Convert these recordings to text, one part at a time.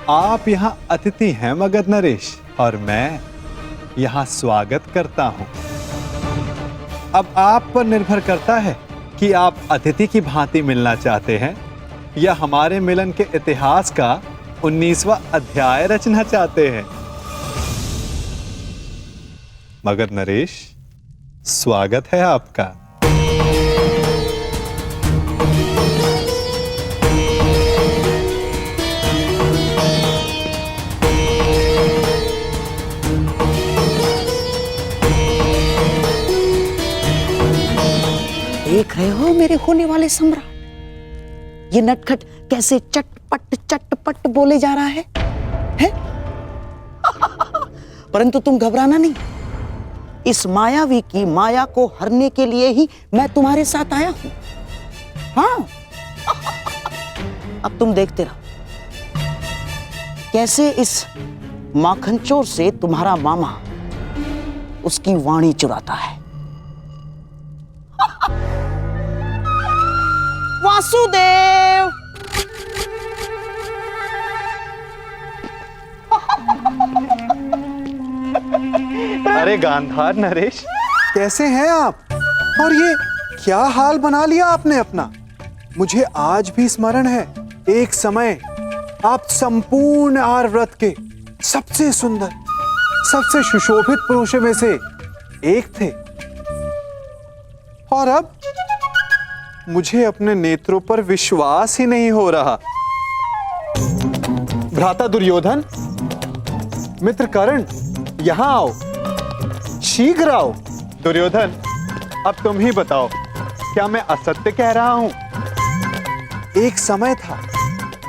आप यहाँ अतिथि हैं मगध नरेश, और मैं यहाँ स्वागत करता हूँ। अब आप पर निर्भर करता है कि आप अतिथि की भांति मिलना चाहते हैं या हमारे मिलन के इतिहास का 19वां अध्याय रचना चाहते हैं। मगध नरेश, स्वागत है आपका। देख रहे हो मेरे होने वाले सम्राट, ये नटखट कैसे चटपट चटपट बोले जा रहा है? परंतु तुम घबराना नहीं, इस मायावी की माया को हरने के लिए ही मैं तुम्हारे साथ आया हूं। हाँ, अब तुम देखते रहो कैसे इस माखनचोर से तुम्हारा मामा उसकी वाणी चुराता है। वासुदेव, अरे गांधार नरेश, कैसे हैं आप? और ये क्या हाल बना लिया आपने अपना? मुझे आज भी स्मरण है, एक समय आप संपूर्ण आर्यव्रत के सबसे सुंदर, सबसे सुशोभित पुरुषों में से एक थे। और अब मुझे अपने नेत्रों पर विश्वास ही नहीं हो रहा। भ्राता दुर्योधन, मित्र कर्ण, यहां आओ, शीघ्र आओ। दुर्योधन, अब तुम ही बताओ, क्या मैं असत्य कह रहा हूं? एक समय था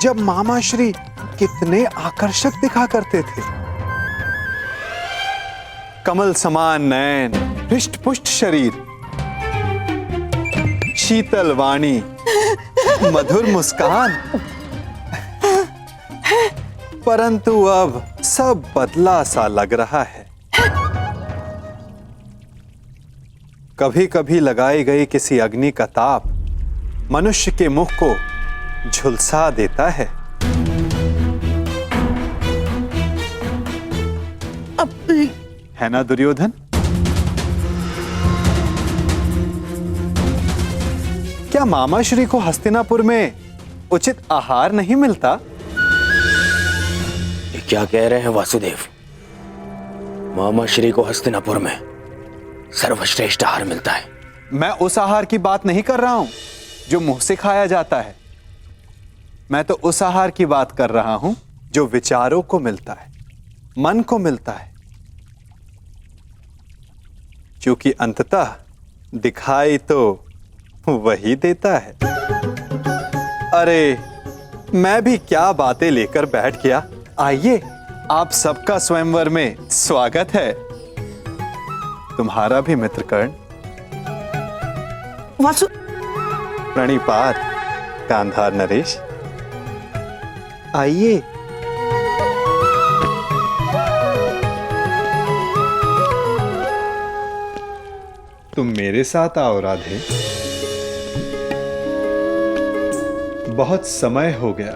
जब मामा श्री कितने आकर्षक दिखा करते थे। कमल समान नयन, हृष्ट पुष्ट शरीर, शीतल वाणी, मधुर मुस्कान। परंतु अब सब बदला सा लग रहा है। कभी कभी लगाई गई किसी अग्नि का ताप मनुष्य के मुख को झुलसा देता है। है ना दुर्योधन? क्या मामा श्री को हस्तिनापुर में उचित आहार नहीं मिलता? ये क्या कह रहे हैं वासुदेव? मामा श्री को हस्तिनापुर में सर्वश्रेष्ठ आहार मिलता है। मैं उस आहार की बात नहीं कर रहा हूं जो मुंह से खाया जाता है। मैं तो उस आहार की बात कर रहा हूं जो विचारों को मिलता है, मन को मिलता है, क्योंकि अंततः दिखाई तो वही देता है। अरे, मैं भी क्या बातें लेकर बैठ गया। आइए, आप सबका स्वयंवर में स्वागत है। तुम्हारा भी मित्र कर्ण। वासु, प्रणिपात गांधार नरेश, आइए। तुम मेरे साथ आओ राधे। बहुत समय हो गया,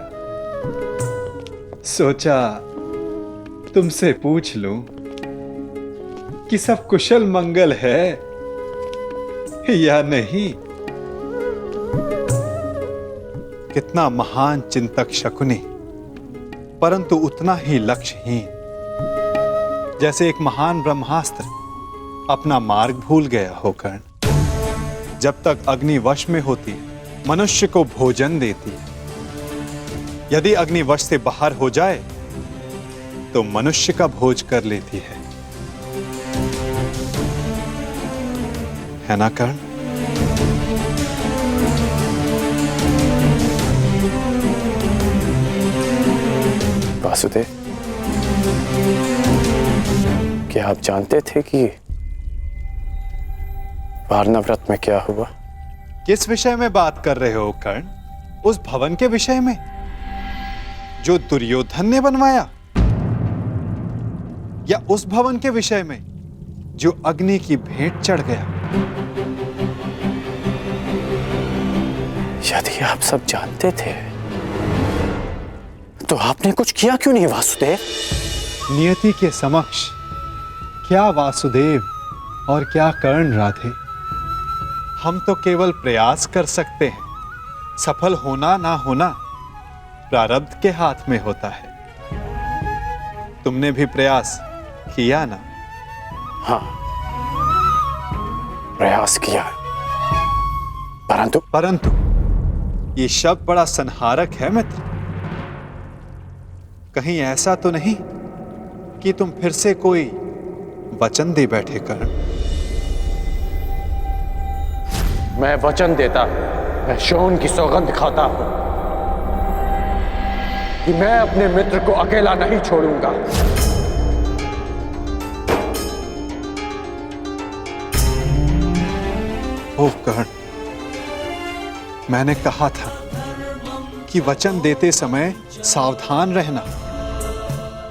सोचा तुमसे पूछ लूं कि सब कुशल मंगल है या नहीं। कितना महान चिंतक शकुनी, परंतु उतना ही लक्ष्यहीन, जैसे एक महान ब्रह्मास्त्र अपना मार्ग भूल गया हो कर्ण। जब तक अग्नि वश में होती है, मनुष्य को भोजन देती है। यदि अग्नि वश से बाहर हो जाए तो मनुष्य का भोज कर लेती है ना कर्ण? वासुदेव, क्या आप जानते थे कि वारणा व्रत में क्या हुआ? किस विषय में बात कर रहे हो कर्ण? उस भवन के विषय में जो दुर्योधन ने बनवाया, या उस भवन के विषय में जो अग्नि की भेंट चढ़ गया? यदि आप सब जानते थे तो आपने कुछ किया क्यों नहीं वासुदेव? नियति के समक्ष क्या वासुदेव और क्या कर्ण राधे, हम तो केवल प्रयास कर सकते हैं। सफल होना ना होना प्रारब्ध के हाथ में होता है। तुमने भी प्रयास किया ना? हाँ, प्रयास किया, परंतु ये शब्द बड़ा संहारक है मित्र। कहीं ऐसा तो नहीं कि तुम फिर से कोई वचन दे बैठे कर्ण? मैं वचन देता, मैं शोन की सौगंध खाता हूं कि मैं अपने मित्र को अकेला नहीं छोड़ूंगा। ओह कर्ण, मैंने कहा था कि वचन देते समय सावधान रहना,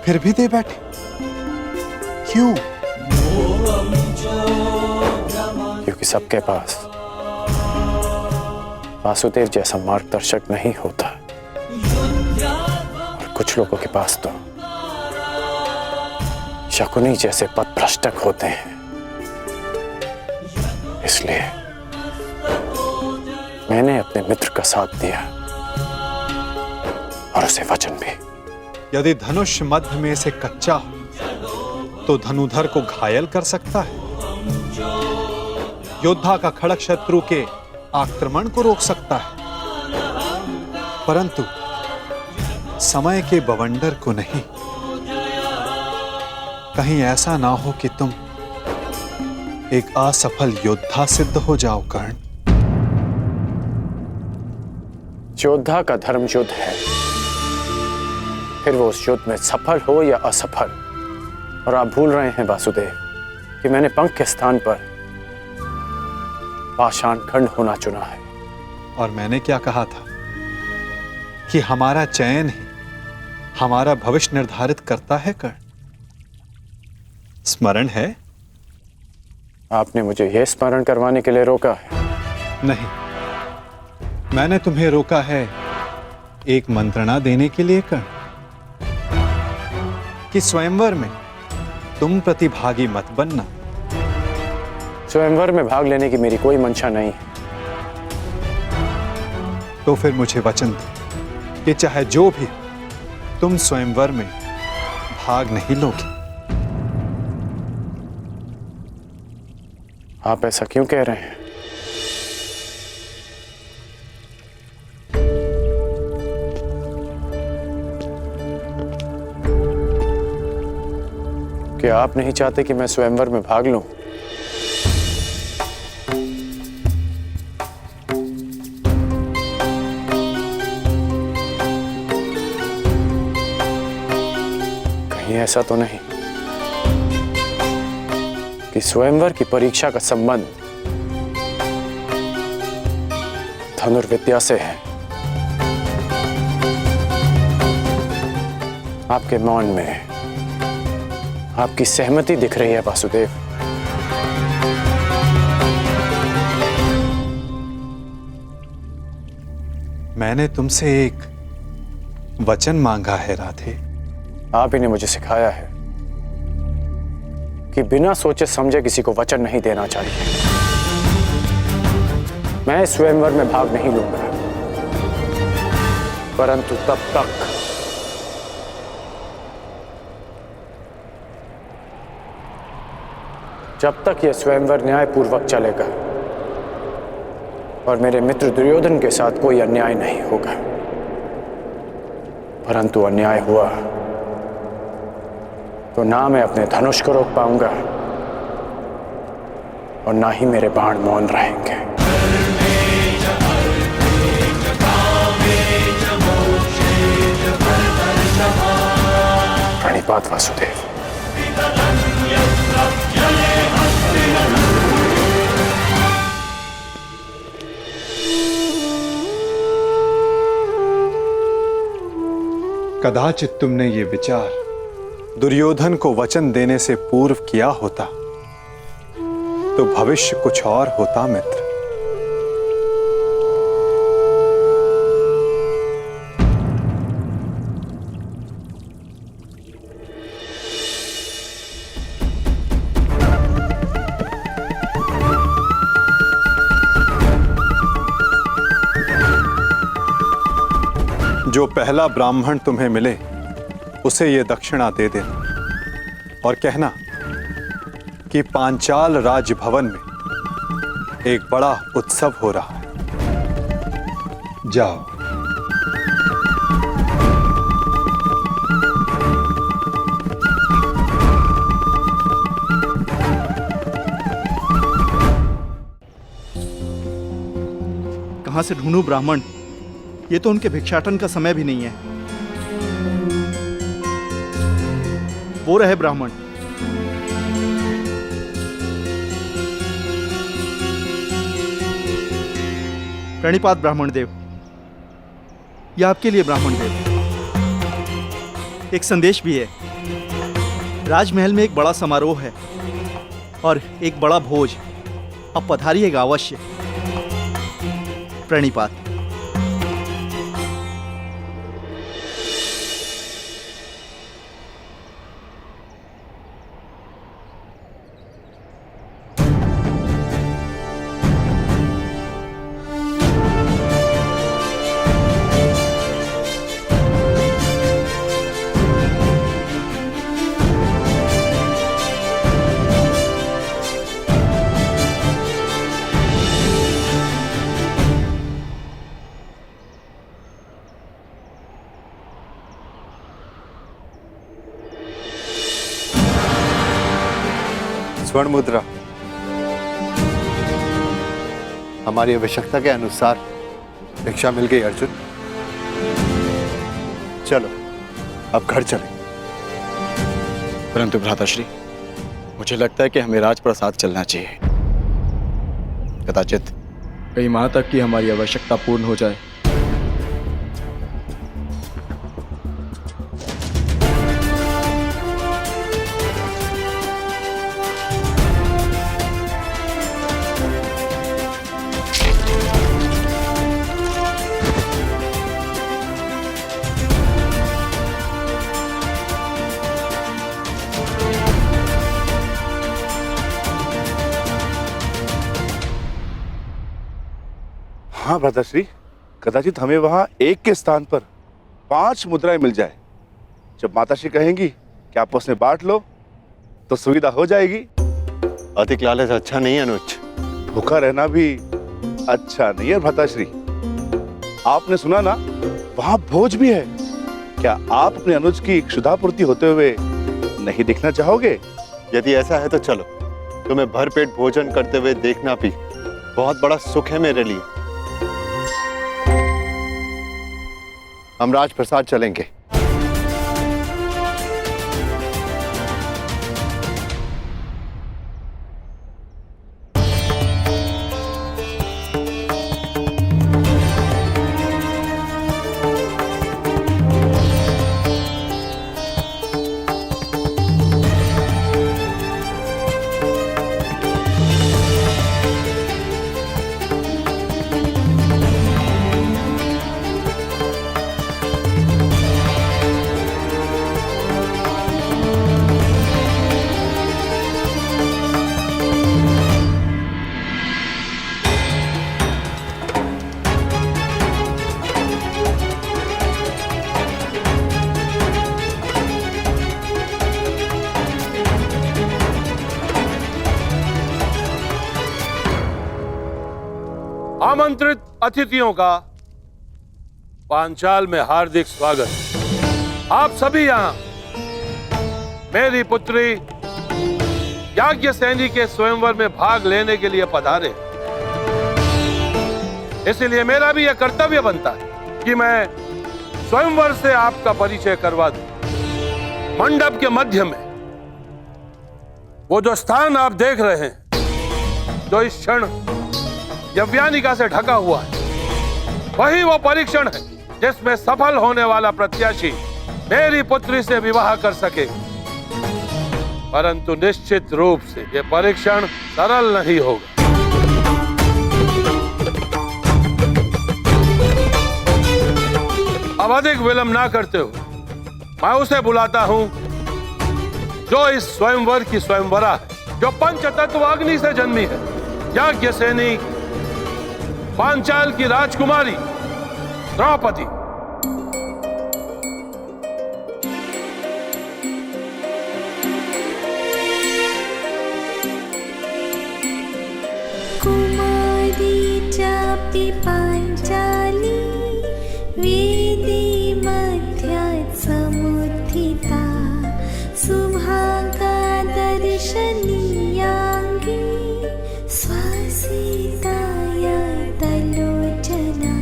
फिर भी दे बैठे क्यों? क्योंकि सबके पास वासुदेव जैसा मार्गदर्शक नहीं होता, और कुछ लोगों के पास तो शकुनी जैसे पथभ्रष्टक होते हैं। इसलिए मैंने अपने मित्र का साथ दिया और उसे वचन भी। यदि धनुष मध्य में से कच्चा हो तो धनुधर को घायल कर सकता है। योद्धा का खड़ग शत्रु के आक्रमण को रोक सकता है, परंतु समय के बवंडर को नहीं। कहीं ऐसा ना हो कि तुम एक असफल योद्धा सिद्ध हो जाओ कर्ण। योद्धा का धर्म युद्ध है, फिर वो उस युद्ध में सफल हो या असफल। और आप भूल रहे हैं वासुदेव कि मैंने पंख के स्थान पर पाषाण खंड होना चुना है। और मैंने क्या कहा था कि हमारा चयन ही हमारा भविष्य निर्धारित करता है कर्ण। स्मरण है? आपने मुझे यह स्मरण करवाने के लिए रोका है? नहीं, मैंने तुम्हें रोका है एक मंत्रणा देने के लिए कर्ण, कि स्वयंवर में तुम प्रतिभागी मत बनना। स्वयंवर में भाग लेने की मेरी कोई मंशा नहीं है। तो फिर मुझे वचन दो कि चाहे जो भी तुम स्वयंवर में भाग नहीं लोगे। आप ऐसा क्यों कह रहे हैं? क्या आप नहीं चाहते कि मैं स्वयंवर में भाग लूं? कहीं ऐसा तो नहीं कि स्वयंवर की परीक्षा का संबंध धनुर्विद्या से है? आपके मौन में आपकी सहमति दिख रही है वासुदेव। मैंने तुमसे एक वचन मांगा है राधे। आप ही ने मुझे सिखाया है कि बिना सोचे समझे किसी को वचन नहीं देना चाहिए। मैं स्वयंवर में भाग नहीं लूंगा, परंतु तब तक जब तक यह स्वयंवर न्यायपूर्वक चलेगा और मेरे मित्र दुर्योधन के साथ कोई अन्याय नहीं होगा। परंतु अन्याय हुआ तो ना मैं अपने धनुष को रोक पाऊंगा और ना ही मेरे बाण मौन रहेंगे। प्रणिपात वासुदेव। कदाचित तुमने ये विचार दुर्योधन को वचन देने से पूर्व किया होता तो भविष्य कुछ और होता मित्र। जो पहला ब्राह्मण तुम्हें मिले उसे ये दक्षिणा दे देना और कहना कि पांचाल राजभवन में एक बड़ा उत्सव हो रहा है। जाओ। कहां से ढूंढूं ब्राह्मण? ये तो उनके भिक्षाटन का समय भी नहीं है। वो रहे ब्राह्मण। प्रणिपात ब्राह्मण देव। ये आपके लिए ब्राह्मण देव। एक संदेश भी है। राजमहल में एक बड़ा समारोह है और एक बड़ा भोज। अब पधारिएगा अवश्य। प्रणिपात। स्वर्ण मुद्रा हमारी आवश्यकता के अनुसार भिक्षा मिल गई अर्जुन। चलो अब घर चलें। परंतु भ्राताश्री, मुझे लगता है कि हमें राजप्रसाद चलना चाहिए। कदाचित कई माह तक की हमारी आवश्यकता पूर्ण हो जाए। हाँ भ्राताश्री, कदाचित हमें वहां एक के स्थान पर 5 मुद्राएं मिल जाए। जब माताश्री कहेंगी कि आपस में बांट लो तो सुविधा हो जाएगी। अधिक लालच अच्छा नहीं है अनुज। भूखा रहना भी अच्छा नहीं है भ्राताश्री। आपने सुना ना, वहां भोज भी है। क्या आप अपने अनुज की क्षुधापूर्ति होते हुए नहीं देखना चाहोगे? यदि ऐसा है तो चलो। तुम्हें भरपेट भोजन करते हुए देखना भी बहुत बड़ा सुख है मेरे लिए। हम राजप्रसाद चलेंगे। आमंत्रित अतिथियों का पांचाल में हार्दिक स्वागत। आप सभी यहाँ मेरी पुत्री याज्ञसेनी के स्वयंवर में भाग लेने के लिए पधारे। इसलिए मेरा भी यह कर्तव्य बनता है कि मैं स्वयंवर से आपका परिचय करवा दूं। मंडप के मध्य में वो जो स्थान आप देख रहे हैं, जो इस क्षण यव्यानिका से ढका हुआ है, वही वो परीक्षण है जिसमें सफल होने वाला प्रत्याशी मेरी पुत्री से विवाह कर सके। परंतु निश्चित रूप से यह परीक्षण सरल नहीं होगा। अब अधिक विलंब ना करते हुए मैं उसे बुलाता हूं जो इस स्वयंवर की स्वयंवरा है, जो पंचतत्व अग्नि से जन्मी है, याज्ञसेनी पांचाल की राजकुमारी द्रौपदी। नाट्ये पाञ्चाली वेदे मध्यात् समुत्थिता सुभागा दर्शनीयाङ्गी स्वसीताय तलोचना।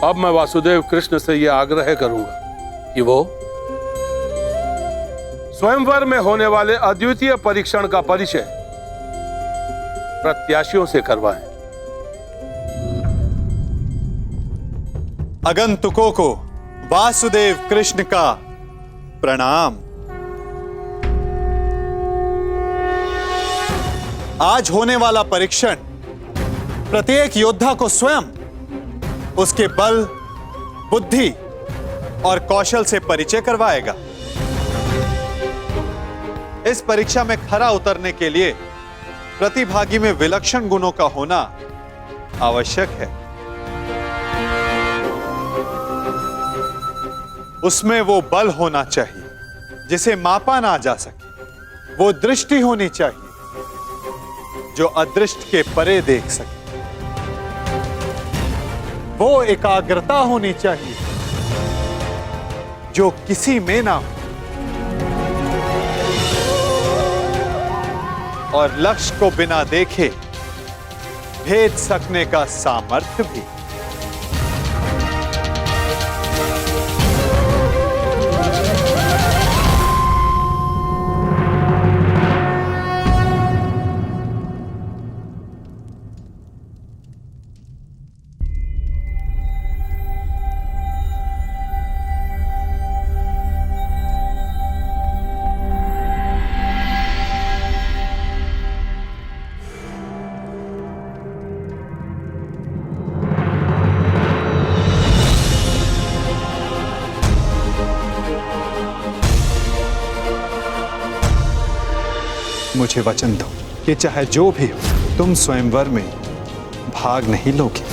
अब मैं वासुदेव कृष्ण से यह आग्रह करूंगा कि वो स्वयंवर में होने वाले अद्वितीय परीक्षण का परिचय प्रत्याशियों से करवाएं। आगंतुकों को वासुदेव कृष्ण का प्रणाम। आज होने वाला परीक्षण प्रत्येक योद्धा को स्वयं उसके बल, बुद्धि और कौशल से परिचय करवाएगा। इस परीक्षा में खरा उतरने के लिए प्रतिभागी में विलक्षण गुणों का होना आवश्यक है। उसमें वो बल होना चाहिए जिसे मापा ना जा सके, वो दृष्टि होनी चाहिए जो अदृष्ट के परे देख सके, वो एकाग्रता होनी चाहिए जो किसी में ना हो, और लक्ष्य को बिना देखे भेद सकने का सामर्थ्य भी। मुझे वचन दो कि चाहे जो भी हो, तुम स्वयंवर में भाग नहीं लोगे।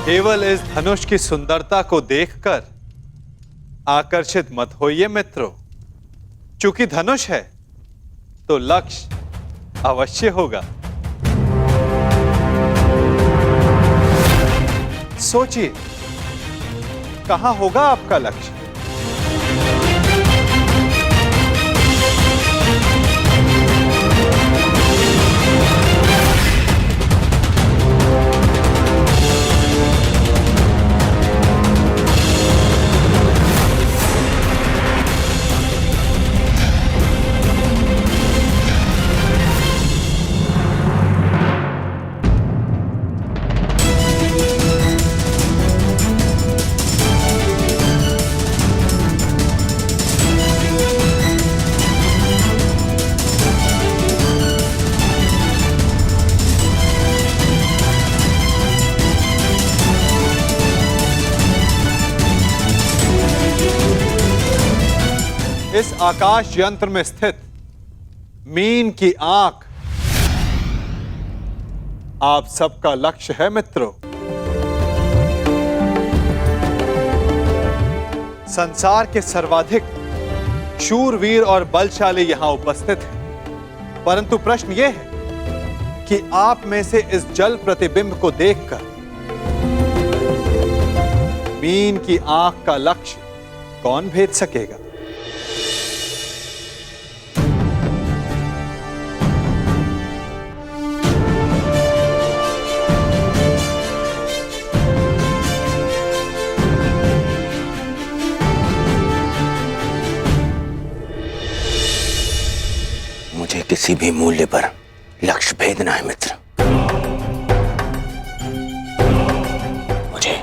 केवल इस धनुष की सुंदरता को देखकर आकर्षित मत होइए मित्रों, चूंकि धनुष है तो लक्ष्य अवश्य होगा। सोचिए, कहां होगा आपका लक्ष्य? इस आकाश यंत्र में स्थित मीन की आंख आप सबका लक्ष्य है मित्रों। संसार के सर्वाधिक शूरवीर और बलशाली यहां उपस्थित हैं, परंतु प्रश्न यह है कि आप में से इस जल प्रतिबिंब को देखकर मीन की आंख का लक्ष्य कौन भेद सकेगा? मुझे किसी भी मूल्य पर लक्ष्य भेदना है मित्र। मुझे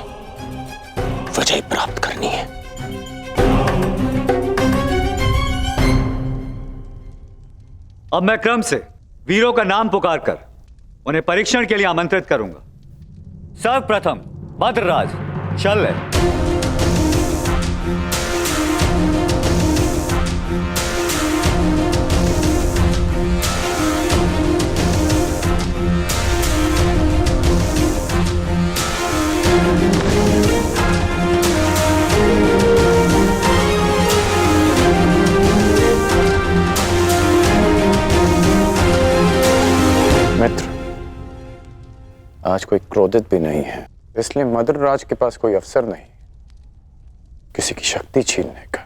विजय प्राप्त करनी है। अब मैं क्रम से वीरों का नाम पुकार कर उन्हें परीक्षण के लिए आमंत्रित करूंगा। सर्वप्रथम भद्रराज शल्य, मित्र, आज कोई क्रोधित भी नहीं है, इसलिए मद्रराज के पास कोई अवसर नहीं किसी की शक्ति छीनने का।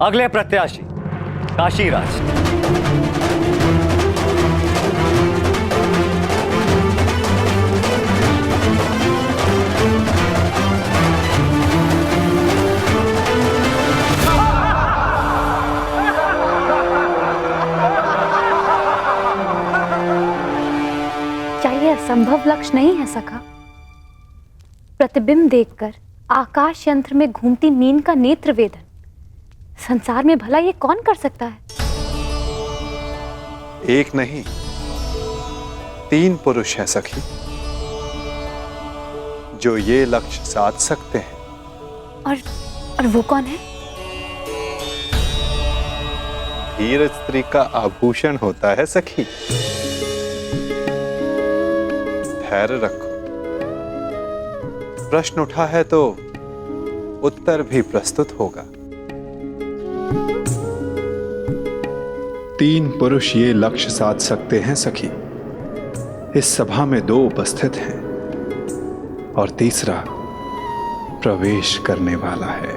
अगले प्रत्याशी काशीराज। क्या यह असंभव लक्ष्य नहीं है सखा? प्रतिबिंब देखकर आकाश यंत्र में घूमती मीन का नेत्र वेदन संसार में भला ये कौन कर सकता है? एक नहीं, 3 पुरुष हैं सखी, जो ये लक्ष्य साध सकते हैं। और वो कौन है? धीर स्त्री का आभूषण होता है सखी। धैर्य रखो, प्रश्न उठा है तो उत्तर भी प्रस्तुत होगा। 3 पुरुष ये लक्ष्य साध सकते हैं सखी। इस सभा में 2 उपस्थित हैं और तीसरा प्रवेश करने वाला है।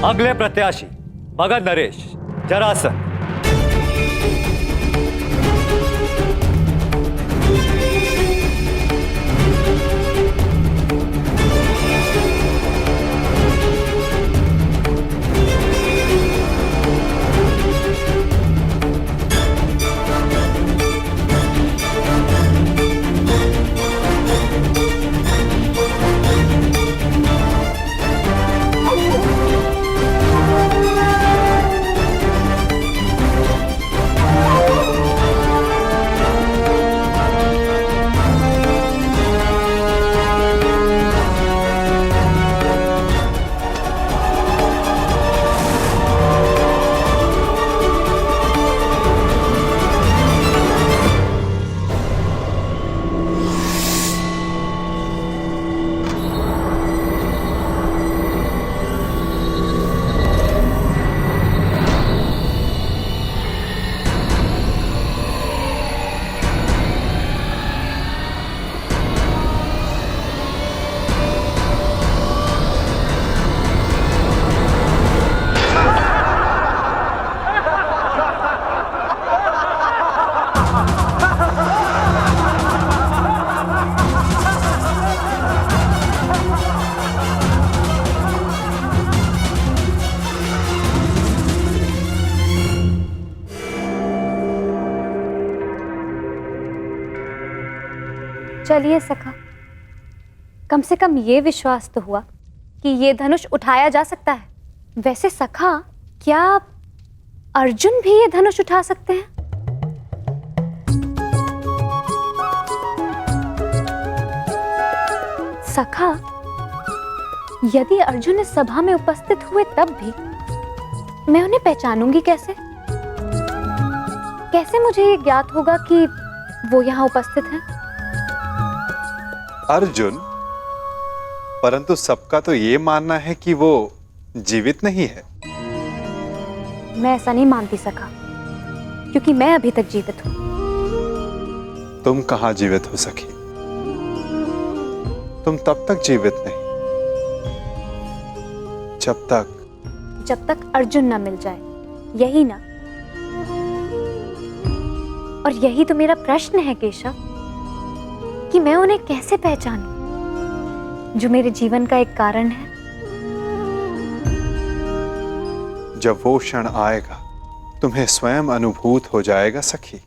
अगले प्रत्याशी भगत नरेश जरासन। चलिए सखा, कम से कम ये विश्वास तो हुआ कि ये धनुष उठाया जा सकता है। वैसे सखा, क्या अर्जुन भी ये धनुष उठा सकते हैं? सखा, यदि अर्जुन इस सभा में उपस्थित हुए तब भी मैं उन्हें पहचानूंगी कैसे? कैसे मुझे ये ज्ञात होगा कि वो यहाँ उपस्थित हैं? अर्जुन, परंतु सबका तो ये मानना है कि वो जीवित नहीं है। मैं ऐसा नहीं मानती सखा, क्योंकि मैं अभी तक जीवित हूं। तुम कहां जीवित हो सखी? तुम तब तक जीवित नहीं जब तक अर्जुन ना मिल जाए, यही ना? और यही तो मेरा प्रश्न है केशव, कि मैं उन्हें कैसे पहचानूं जो मेरे जीवन का एक कारण है। जब वो क्षण आएगा तुम्हें स्वयं अनुभूत हो जाएगा सखी।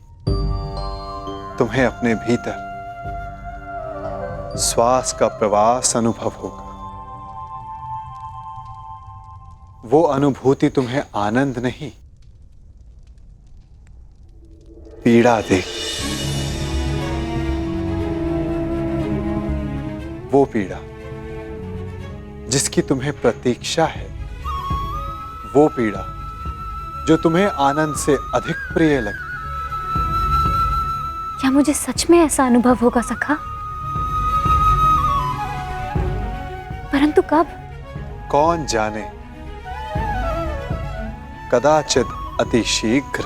तुम्हें अपने भीतर श्वास का प्रवास अनुभव होगा। वो अनुभूति तुम्हें आनंद नहीं, पीड़ा देगी। वो पीड़ा जिसकी तुम्हें प्रतीक्षा है, वो पीड़ा जो तुम्हें आनंद से अधिक प्रिय लगे। क्या मुझे सच में ऐसा अनुभव होगा सखा? परंतु कब? कौन जाने, कदाचित अति शीघ्र।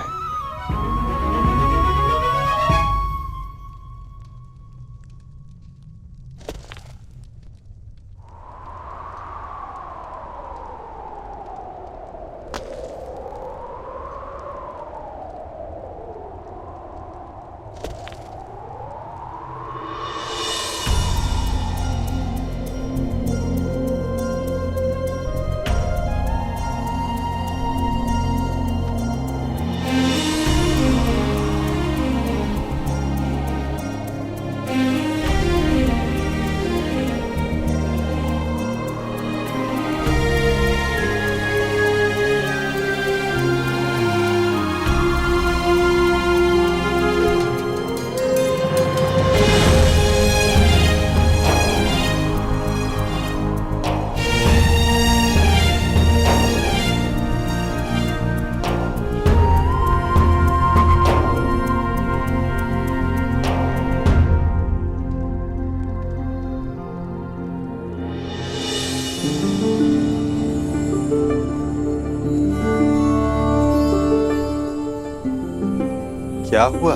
क्या हुआ?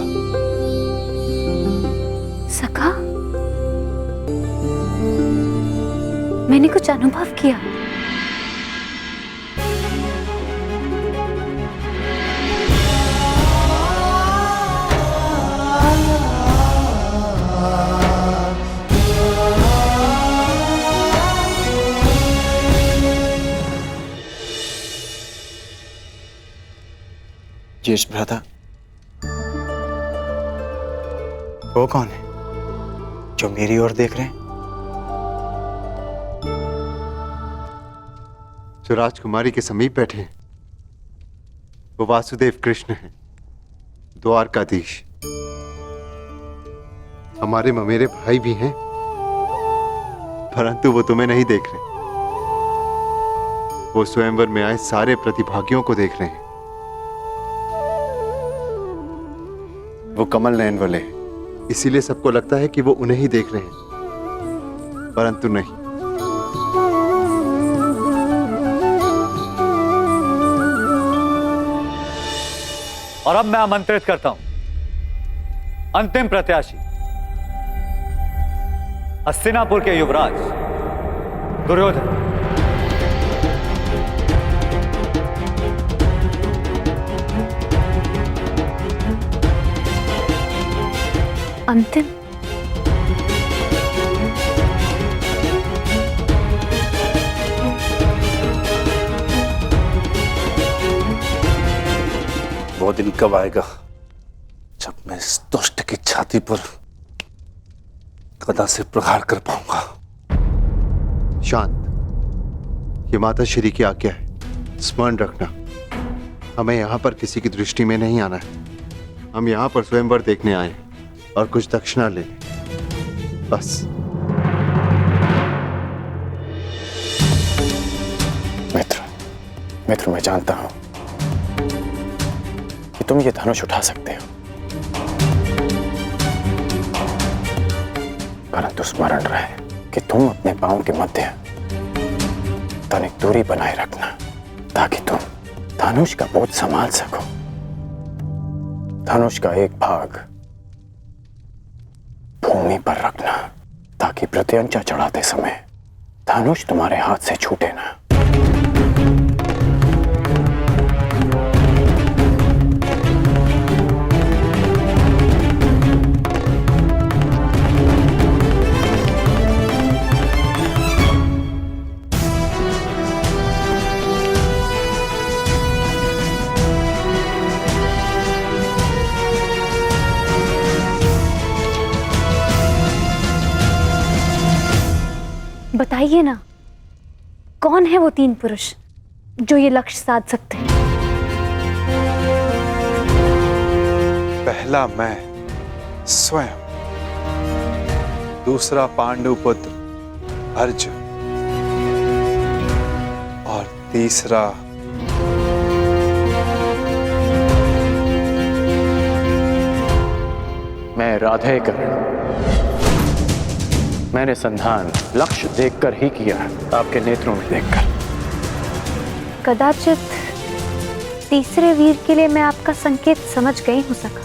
सखा, मैंने कुछ अनुभव किया। यश भ्राता, वो कौन है जो मेरी ओर देख रहे हैं? जो राजकुमारी के समीप बैठे हैं वो वासुदेव कृष्ण हैं, द्वारकाधीश। हमारे ममेरे भाई भी हैं, परंतु वो तुम्हें नहीं देख रहे। वो स्वयंवर में आए सारे प्रतिभागियों को देख रहे हैं। वो कमल नयन वाले हैं, इसीलिए सबको लगता है कि वो उन्हें ही देख रहे हैं, परंतु नहीं। और अब मैं आमंत्रित करता हूं अंतिम प्रत्याशी, हस्तिनापुर के युवराज दुर्योधन। अंतिम? वो दिन कब आएगा जब मैं इस दुष्ट की छाती पर गदा से प्रहार कर पाऊंगा। शांत, ये माता श्री की आज्ञा है, स्मरण रखना। हमें यहाँ पर किसी की दृष्टि में नहीं आना है। हम यहाँ पर स्वयंवर देखने आए हैं और कुछ दक्षिणा लेने, बस। मित्र, मैं जानता हूं कि तुम ये धनुष उठा सकते हो, परंतु स्मरण रहे कि तुम अपने पांव के मध्य तनिक दूरी बनाए रखना, ताकि तुम धनुष का बोझ संभाल सको। धनुष का एक भाग भूमि पर रखना, ताकि प्रत्यंचा चढ़ाते समय धनुष तुम्हारे हाथ से छूटे ना। बताइए ना, कौन है वो 3 पुरुष जो ये लक्ष्य साध सकते हैं? पहला मैं स्वयं, दूसरा पांडु पुत्र अर्जुन और तीसरा मैं राधेकरण। मैंने संधान लक्ष्य देखकर ही किया, आपके नेत्रों में देखकर। कदाचित तीसरे वीर के लिए मैं आपका संकेत समझ गई हो सका।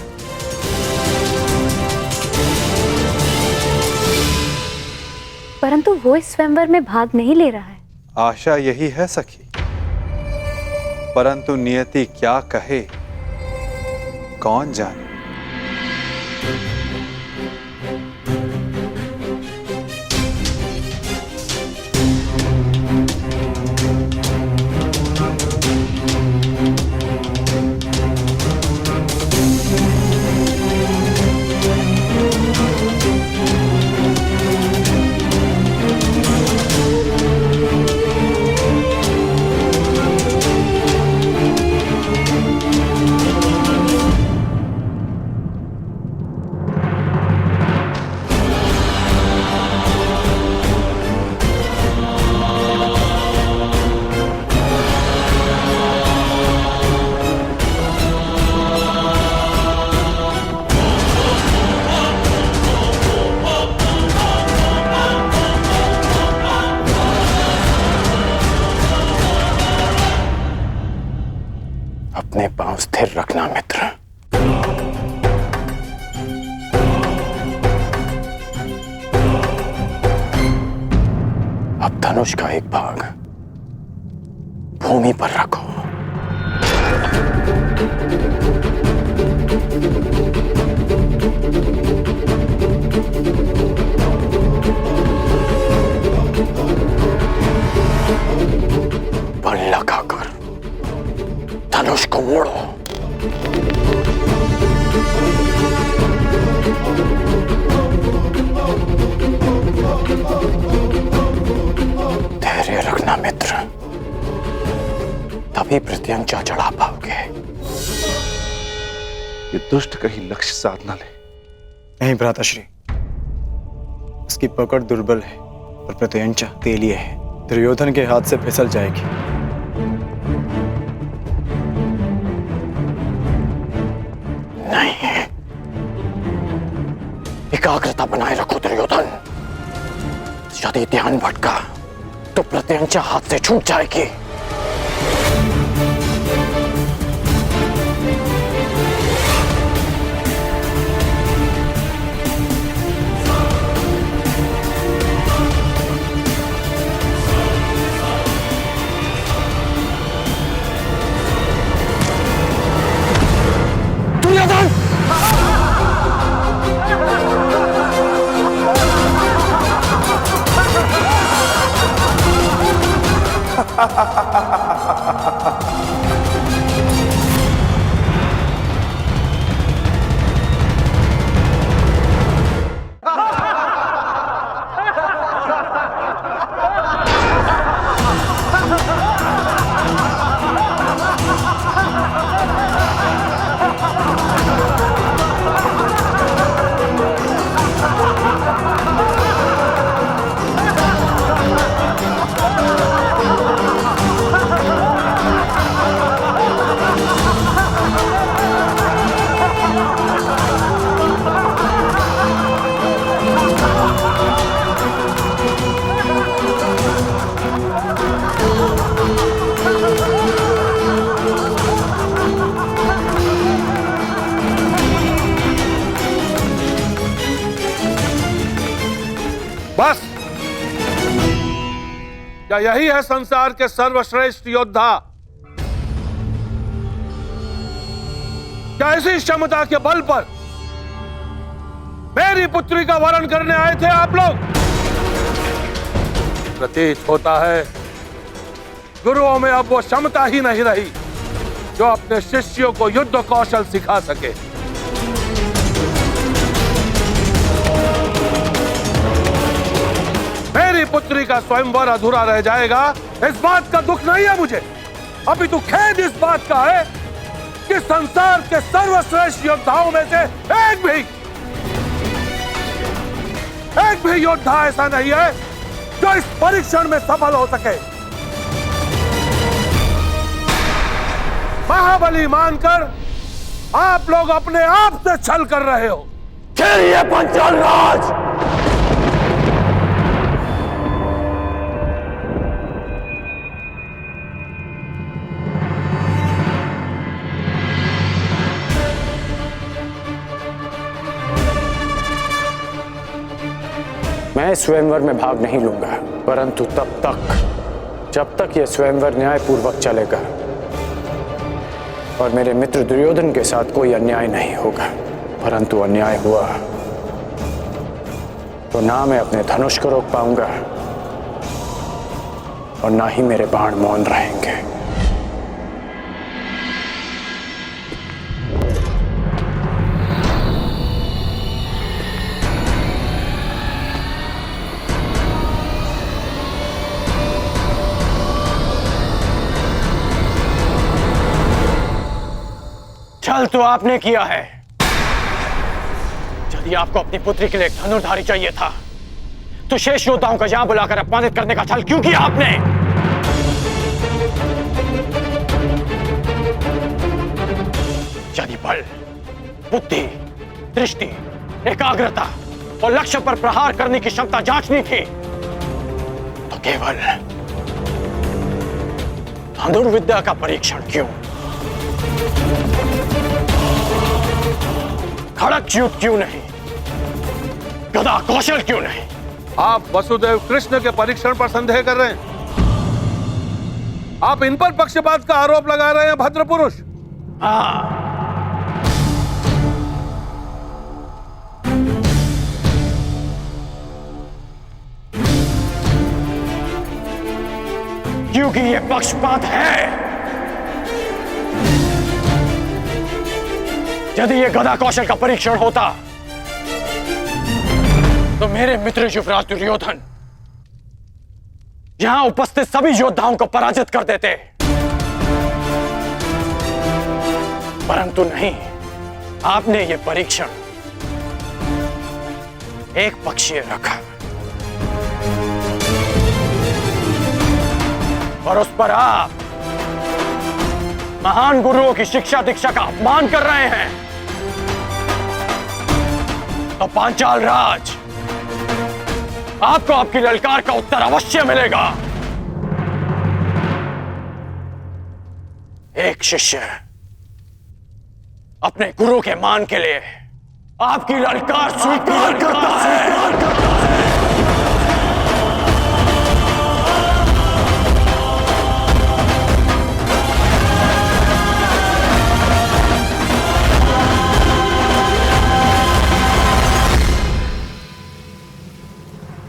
परंतु वो इस स्वयंवर में भाग नहीं ले रहा है। आशा यही है सखी, परंतु नियति क्या कहे कौन जाने। अपने पांव स्थिर रखना मित्र। अब धनुष का एक भाग भूमि पर रखो। बल लगाकर धनुष को मोड़ो। धैर्य रखना मित्र, तभी प्रत्यंचा चढ़ा पाओगे। ये दुष्ट कहीं लक्ष्य साध न ले। नहीं भ्राताश्री, उसकी पकड़ दुर्बल है और प्रत्यंचा तेलीय है, दुर्योधन के हाथ से फिसल जाएगी। नहीं, एकाग्रता बनाए रखो दुर्योधन। यदि ध्यान भटका तो प्रत्यंचा हाथ से छूट जाएगी। दुर्योधन! क्या यही है संसार के सर्वश्रेष्ठ योद्धा? क्या इसी क्षमता के बल पर मेरी पुत्री का वरण करने आए थे आप लोग? प्रतीत होता है गुरुओं में अब वो क्षमता ही नहीं रही जो अपने शिष्यों को युद्ध कौशल सिखा सके। मेरी पुत्री का स्वयंवर अधूरा रह जाएगा, इस बात का दुख नहीं है मुझे, अभी तो खेद इस बात का है कि संसार के सर्वश्रेष्ठ योद्धाओं में से एक भी योद्धा ऐसा नहीं है जो इस परीक्षण में सफल हो सके। महाबली मानकर आप लोग अपने आप से छल कर रहे हो। चलिए पंचाल राज, मैं स्वयंवर में भाग नहीं लूंगा, परंतु तब तक जब तक यह स्वयंवर न्यायपूर्वक चलेगा और मेरे मित्र दुर्योधन के साथ कोई अन्याय नहीं होगा। परंतु अन्याय हुआ तो ना मैं अपने धनुष को रोक पाऊंगा और ना ही मेरे बाण मौन रहेंगे। छल तो आपने किया है। यदि आपको अपनी पुत्री के लिए एक धनुर्धारी चाहिए था तो शेष योद्धाओं को यहां बुलाकर अपमानित करने का छल क्यों किया आपने? यदि बल, बुद्धि, दृष्टि, एकाग्रता और लक्ष्य पर प्रहार करने की क्षमता जांचनी थी तो केवल धनुर्विद्या का परीक्षण क्यों? खड़क युद्ध क्यों नहीं? गदा कौशल क्यों नहीं? आप वसुदेव कृष्ण के परीक्षण पर संदेह कर रहे हैं? आप इन पर पक्षपात का आरोप लगा रहे हैं भद्र पुरुष? हाँ, क्योंकि ये पक्षपात है। यदि यह गदा कौशल का परीक्षण होता तो मेरे मित्र युवराज दुर्योधन यहां उपस्थित सभी योद्धाओं को पराजित कर देते, परंतु नहीं, आपने यह परीक्षण एक पक्षीय रखा और उस पर आप महान गुरुओं की शिक्षा दीक्षा का अपमान कर रहे हैं। तो पांचाल राज, आपको आपकी ललकार का उत्तर अवश्य मिलेगा। एक शिष्य अपने गुरु के मान के लिए आपकी ललकार स्वीकार करता है।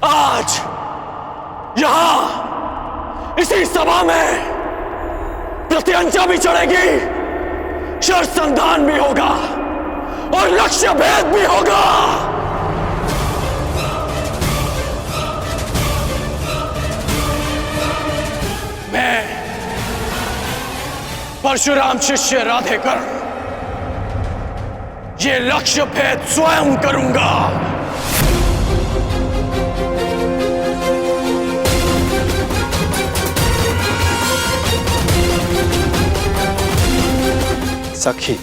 आज यहां इसी सभा में प्रत्यंचा भी चढ़ेगी, शर संधान भी होगा और लक्ष्य भेद भी होगा। मैं परशुराम शिष्य राधेकर ये लक्ष्य भेद स्वयं करूंगा। सखी,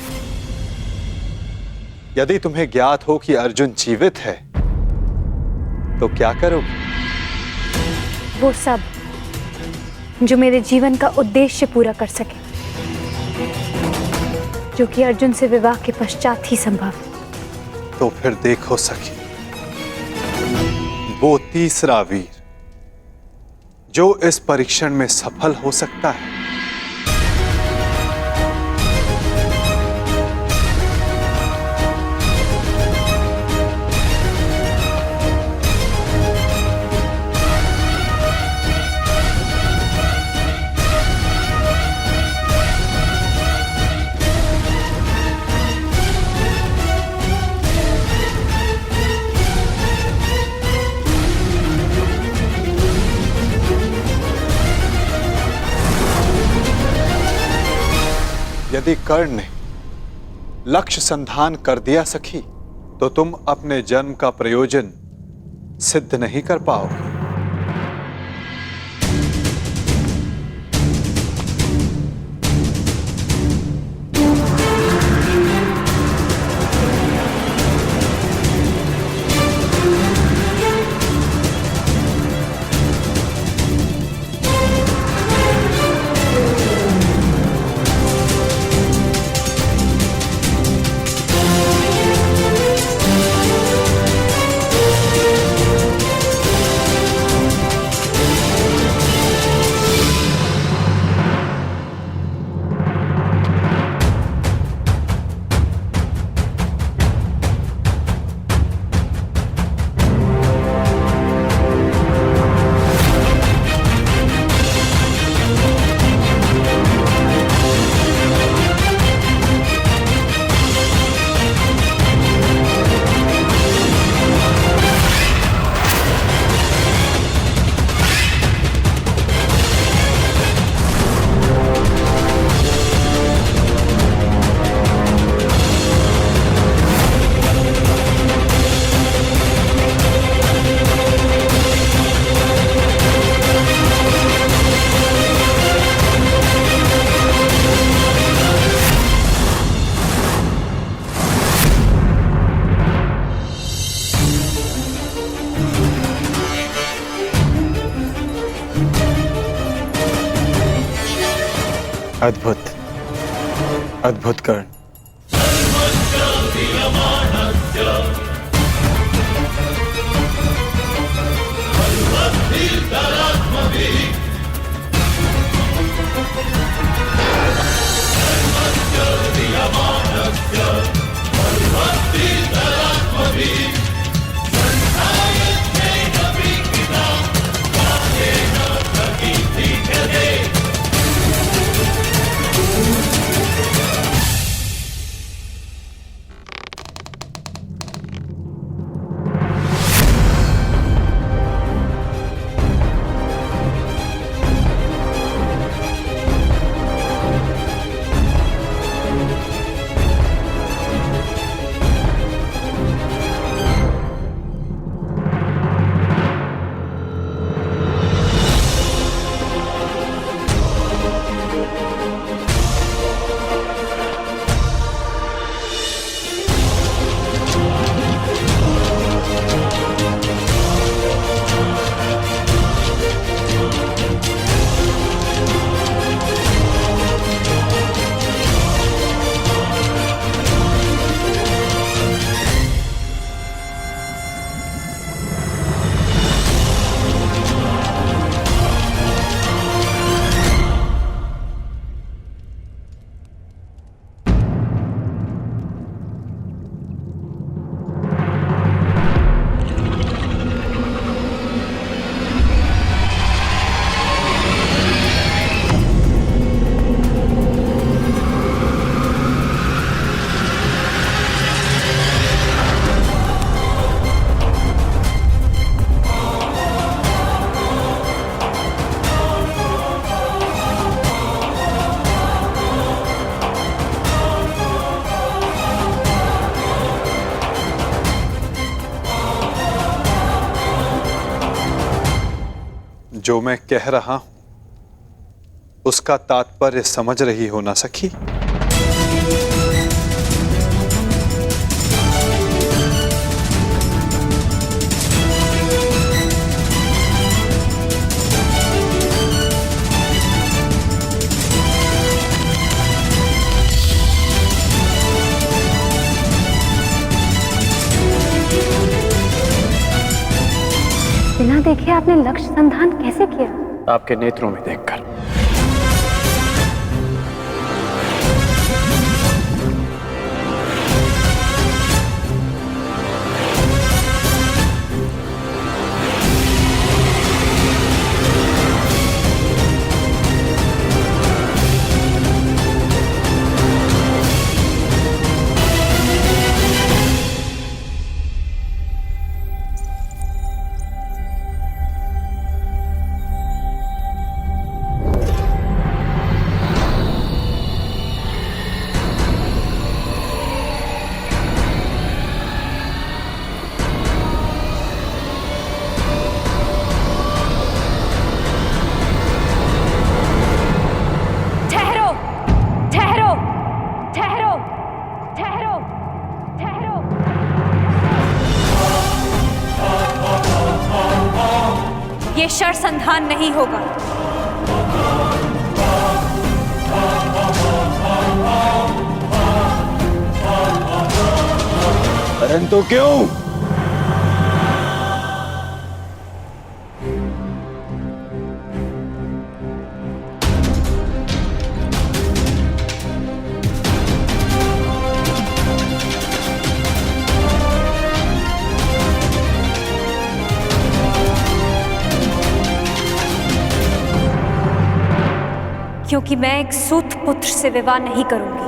यदि तुम्हें ज्ञात हो कि अर्जुन जीवित है तो क्या करोगे? वो सब जो मेरे जीवन का उद्देश्य पूरा कर सके, जो कि अर्जुन से विवाह के पश्चात ही संभव है। तो फिर देखो सखी, वो तीसरा वीर जो इस परीक्षण में सफल हो सकता है। यदि कर्ण ने लक्ष्य संधान कर दिया सखी, तो तुम अपने जन्म का प्रयोजन सिद्ध नहीं कर पाओगे। अद्भुत, अद्भुत कर्ण। जो मैं कह रहा हूं उसका तात्पर्य समझ रही हो ना सखी? बिना देखे आपने लक्ष्य संधान कैसे किया? आपके नेत्रों में देखकर। ये शरसंधान नहीं होगा। परंतु क्यों? क्योंकि मैं एक सूत पुत्र से विवाह नहीं करूंगी।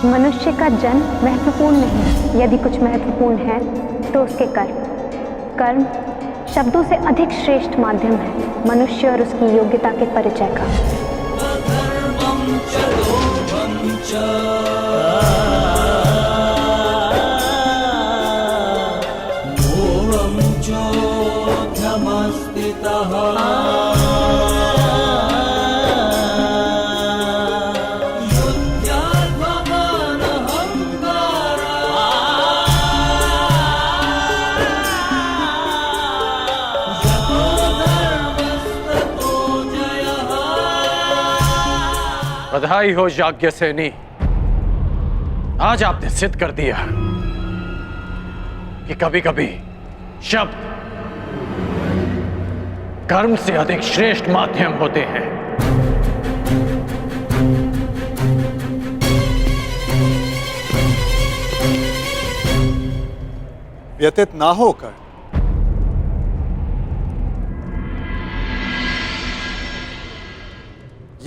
मनुष्य का जन्म महत्वपूर्ण नहीं, यदि कुछ महत्वपूर्ण है तो उसके कर्म। कर्म शब्दों से अधिक श्रेष्ठ माध्यम है मनुष्य और उसकी योग्यता के परिचय का। बधाई हो याज्ञसेनी, आज आपने सिद्ध कर दिया कि कभी कभी शब्द कर्म से अधिक श्रेष्ठ माध्यम होते हैं। व्यतीत ना होकर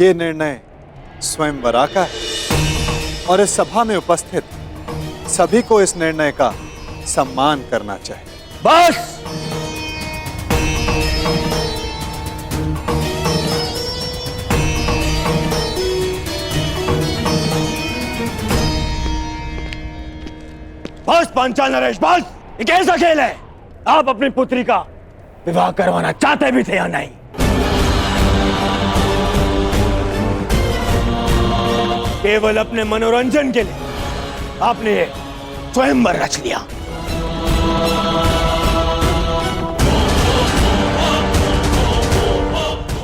ये निर्णय स्वयंवरा का है और इस सभा में उपस्थित सभी को इस निर्णय का सम्मान करना चाहिए। बस! बस पांचाल नरेश, बस! ये कैसा खेल है? आप अपनी पुत्री का विवाह करवाना चाहते भी थे या नहीं? केवल अपने मनोरंजन के लिए आपने ये स्वयंवर रच लिया।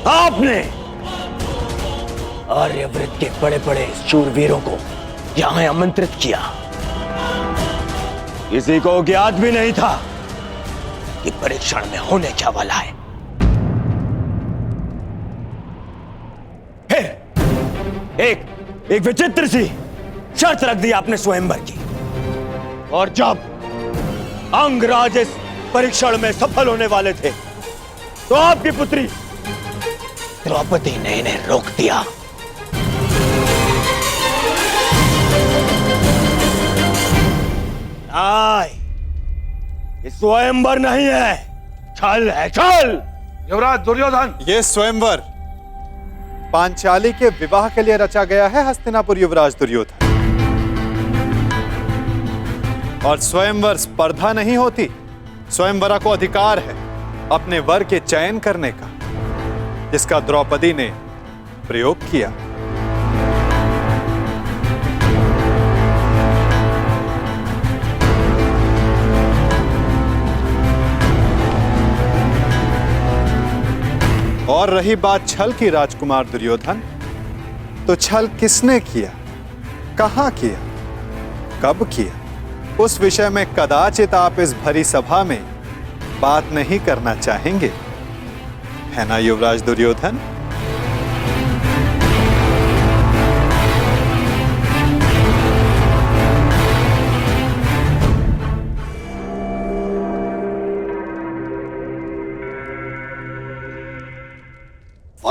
आपने आर्यव्रत के बड़े बड़े शूरवीरों को यहां आमंत्रित किया। किसी को ज्ञात भी नहीं था कि परीक्षण में होने क्या वाला है। फिर एक विचित्र सी शर्त रख दी आपने स्वयंवर की, और जब अंगराज इस परीक्षण में सफल होने वाले थे तो आपकी पुत्री द्रौपदी ने इन्हें रोक दिया। ये स्वयंवर नहीं है, छल है, छल। युवराज दुर्योधन, ये स्वयंवर पांचाली के विवाह के लिए रचा गया है हस्तिनापुर युवराज दुर्योधन। और स्वयंवर स्पर्धा नहीं होती, स्वयंवरा को अधिकार है अपने वर के चयन करने का, जिसका द्रौपदी ने प्रयोग किया। और रही बात छल की राजकुमार दुर्योधन, तो छल किसने किया, कहां किया, कब किया, उस विषय में कदाचित आप इस भरी सभा में बात नहीं करना चाहेंगे, है ना युवराज दुर्योधन?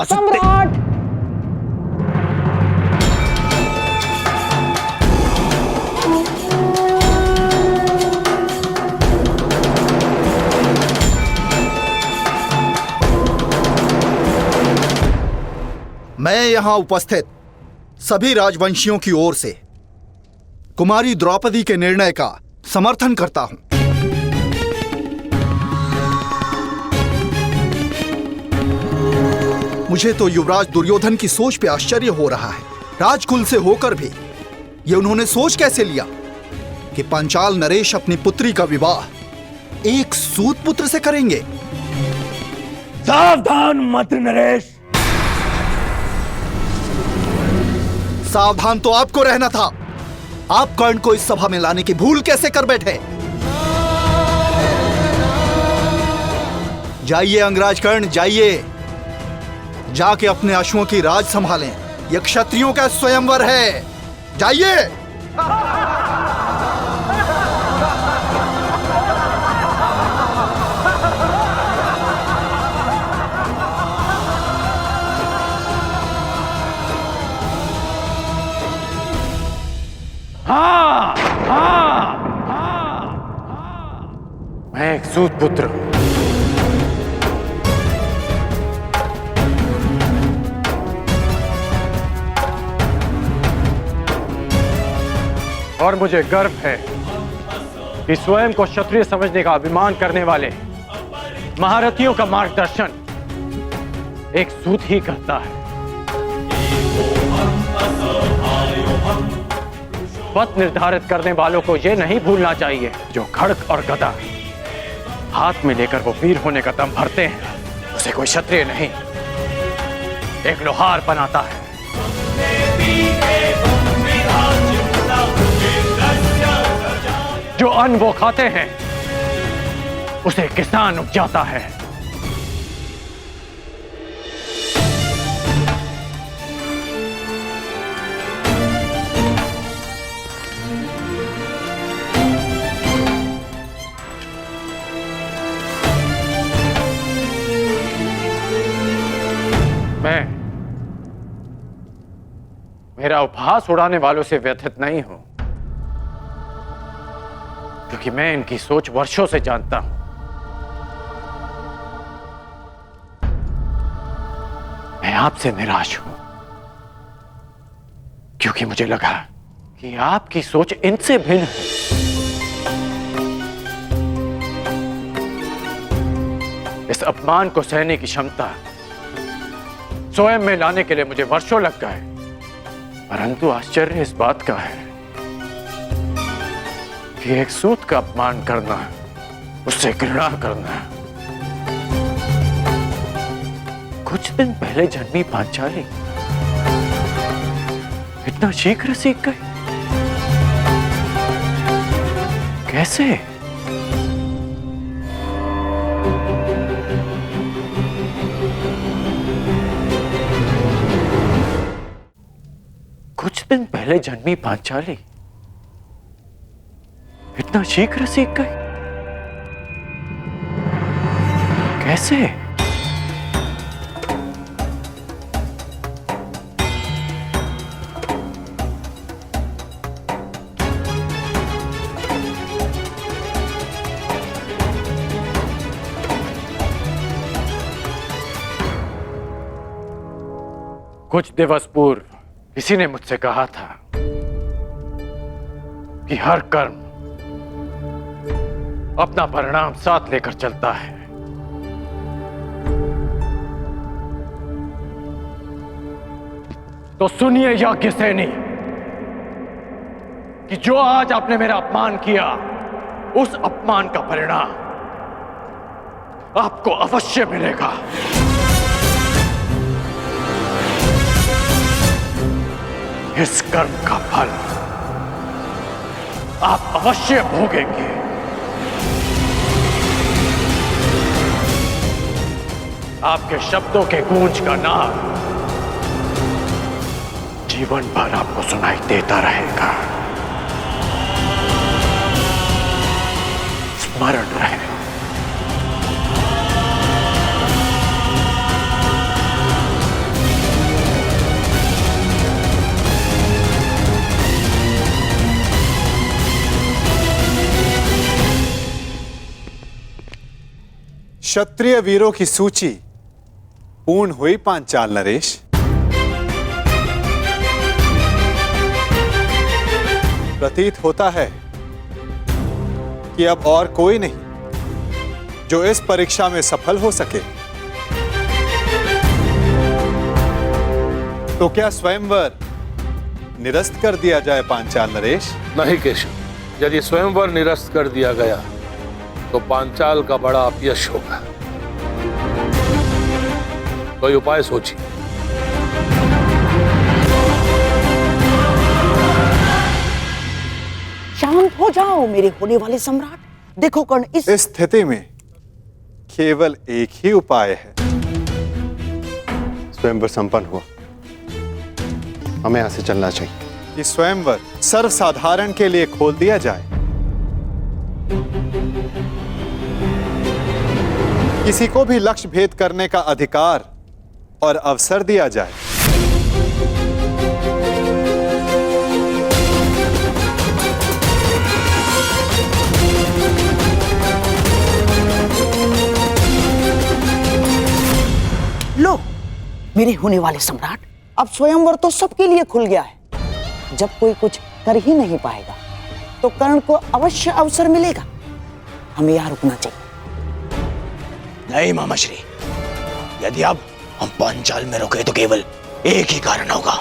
सम्राट! मैं यहां उपस्थित सभी राजवंशियों की ओर से कुमारी द्रौपदी के निर्णय का समर्थन करता हूं। मुझे तो युवराज दुर्योधन की सोच पे आश्चर्य हो रहा है। राजकुल से होकर भी ये उन्होंने सोच कैसे लिया कि पांचाल नरेश अपनी पुत्री का विवाह एक सूत पुत्र से करेंगे। सावधान मत नरेश। सावधान तो आपको रहना था। आप कर्ण को इस सभा में लाने की भूल कैसे कर बैठे? जाइए अंगराज कर्ण, जाइए, जाके अपने अश्वों की राज संभालें। यह क्षत्रियों का स्वयंवर है, जाइए। हाँ, हाँ, हाँ, मैं एक सूत पुत्र हूं। और मुझे गर्व है कि स्वयं को क्षत्रिय समझने का अभिमान करने वाले महारथियों का मार्गदर्शन एक सूत ही करता है। पथ निर्धारित करने वालों को यह नहीं भूलना चाहिए, जो खड्ग और गदा हाथ में लेकर वो वीर होने का दम भरते हैं, उसे कोई क्षत्रिय नहीं, एक लोहार बनाता है। जो अन्न वो खाते हैं उसे किसान उपजाता है। मैं मेरा उपहास उड़ाने वालों से व्यथित नहीं हूं, क्योंकि मैं इनकी सोच वर्षों से जानता हूं। मैं आपसे निराश हूं, क्योंकि मुझे लगा कि आपकी सोच इनसे भिन्न है। इस अपमान को सहने की क्षमता स्वयं में लाने के लिए मुझे वर्षों लग गए, परंतु आश्चर्य इस बात का है कि एक सूत का अपमान करना, उससे घृणा करना कुछ दिन पहले जन्मी पांचाली इतना शीघ्र सीख गए? कैसे? कुछ दिन पहले जन्मी पांचाली इतना शीघ्र सीख गए? कैसे? कुछ दिवस पूर्व किसी ने मुझसे कहा था कि हर कर्म अपना परिणाम साथ लेकर चलता है। तो सुनिए याज्ञसेनी कि जो आज आपने मेरा अपमान किया, उस अपमान का परिणाम आपको अवश्य मिलेगा। इस कर्म का फल आप अवश्य भोगेंगे। आपके शब्दों के गूंज का नाद जीवन भर आपको सुनाई देता रहेगा। स्मरण रहे। क्षत्रिय वीरों की सूची पूर्ण हुई पांचाल नरेश। प्रतीत होता है कि अब और कोई नहीं जो इस परीक्षा में सफल हो सके। तो क्या स्वयंवर निरस्त कर दिया जाए पांचाल नरेश? नहीं केशव, यदि स्वयंवर निरस्त कर दिया गया तो पांचाल का बड़ा अपयश होगा। कोई उपाय सोचिए। शांत हो जाओ मेरे होने वाले सम्राट। देखो कर्ण, इस स्थिति में केवल एक ही उपाय है। स्वयंवर संपन्न हुआ, हमें यहां से चलना चाहिए। कि स्वयंवर सर्वसाधारण के लिए खोल दिया जाए। किसी को भी लक्ष्य भेद करने का अधिकार और अवसर दिया जाए। लो मेरे होने वाले सम्राट, अब स्वयंवर तो सबके लिए खुल गया है। जब कोई कुछ कर ही नहीं पाएगा तो कर्ण को अवश्य अवसर मिलेगा। हमें यहां रुकना चाहिए। नहीं मामाश्री, यदि अब हम पांचाल में रुके तो केवल एक ही कारण होगा,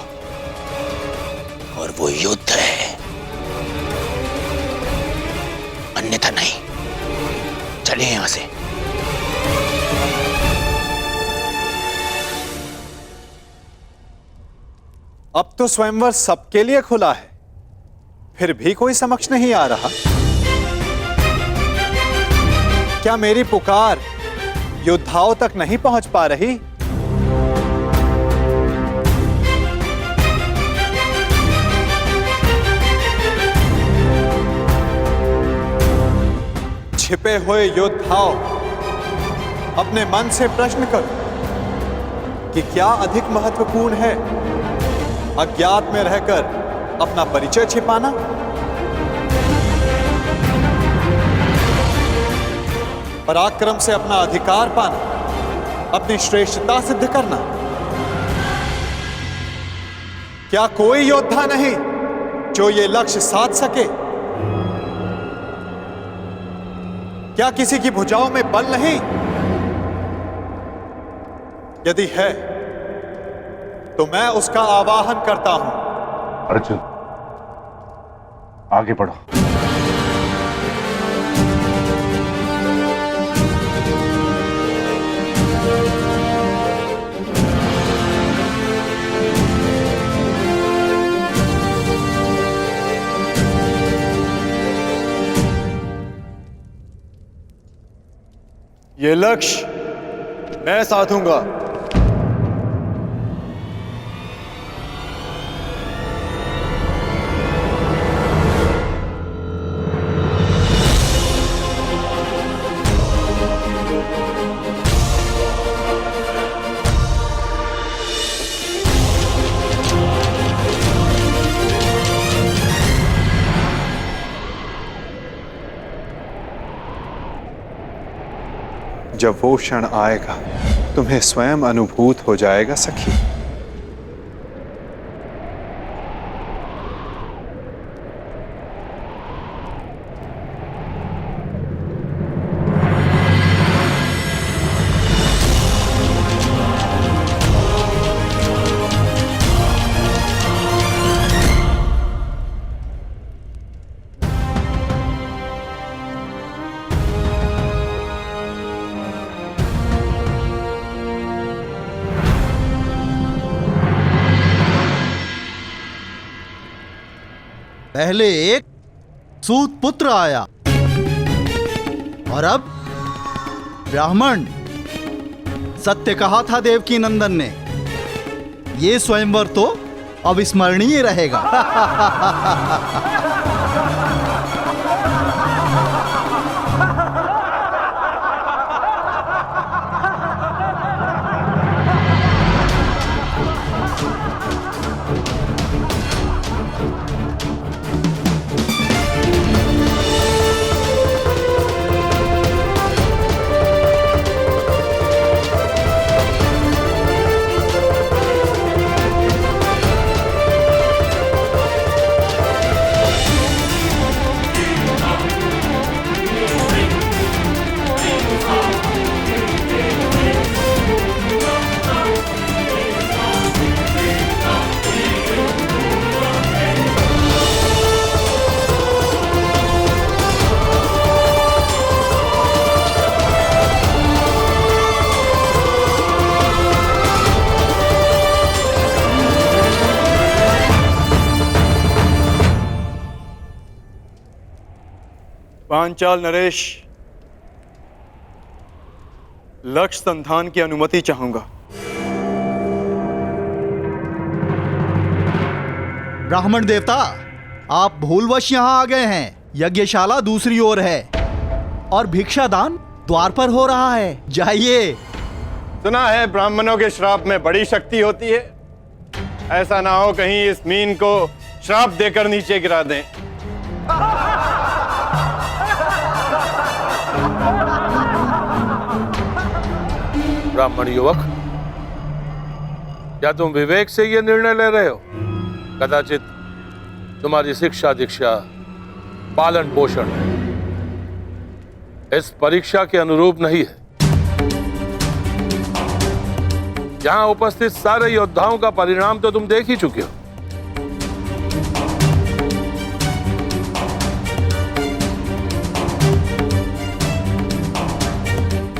और वो युद्ध है, अन्यथा नहीं। चलिए यहां से। अब तो स्वयंवर सबके लिए खुला है, फिर भी कोई समक्ष नहीं आ रहा। क्या मेरी पुकार योद्धाओं तक नहीं पहुंच पा रही? छिपे हुए योद्धाओं, अपने मन से प्रश्न करो कि क्या अधिक महत्वपूर्ण है, अज्ञात में रहकर अपना परिचय छिपाना, पराक्रम से अपना अधिकार पाना, अपनी श्रेष्ठता सिद्ध करना? क्या कोई योद्धा नहीं जो ये लक्ष्य साध सके? क्या किसी की भुजाओं में बल नहीं? यदि है तो मैं उसका आवाहन करता हूं। अर्जुन, आगे बढ़ो। ये लक्ष्य मैं साधूंगा। जब वो क्षण आएगा तुम्हें स्वयं अनुभूत हो जाएगा सखी। पहले एक सूत पुत्र आया और अब ब्राह्मण। सत्य कहा था देवकी नंदन ने, ये स्वयंवर तो अविस्मरणीय रहेगा। पांचाल नरेश, लक्ष्य संधान की अनुमति चाहूंगा। ब्राह्मण देवता, आप भूलवश यहाँ आ गए हैं। यज्ञशाला दूसरी ओर है और भिक्षादान द्वार पर हो रहा है। जाइए। सुना है ब्राह्मणों के श्राप में बड़ी शक्ति होती है। ऐसा ना हो कहीं इस मीन को श्राप देकर नीचे गिरा दें। ब्राह्मण युवक, क्या तुम विवेक से यह निर्णय ले रहे हो? कदाचित तुम्हारी शिक्षा दीक्षा पालन पोषण इस परीक्षा के अनुरूप नहीं है। यहां उपस्थित सारे योद्धाओं का परिणाम तो तुम देख ही चुके हो।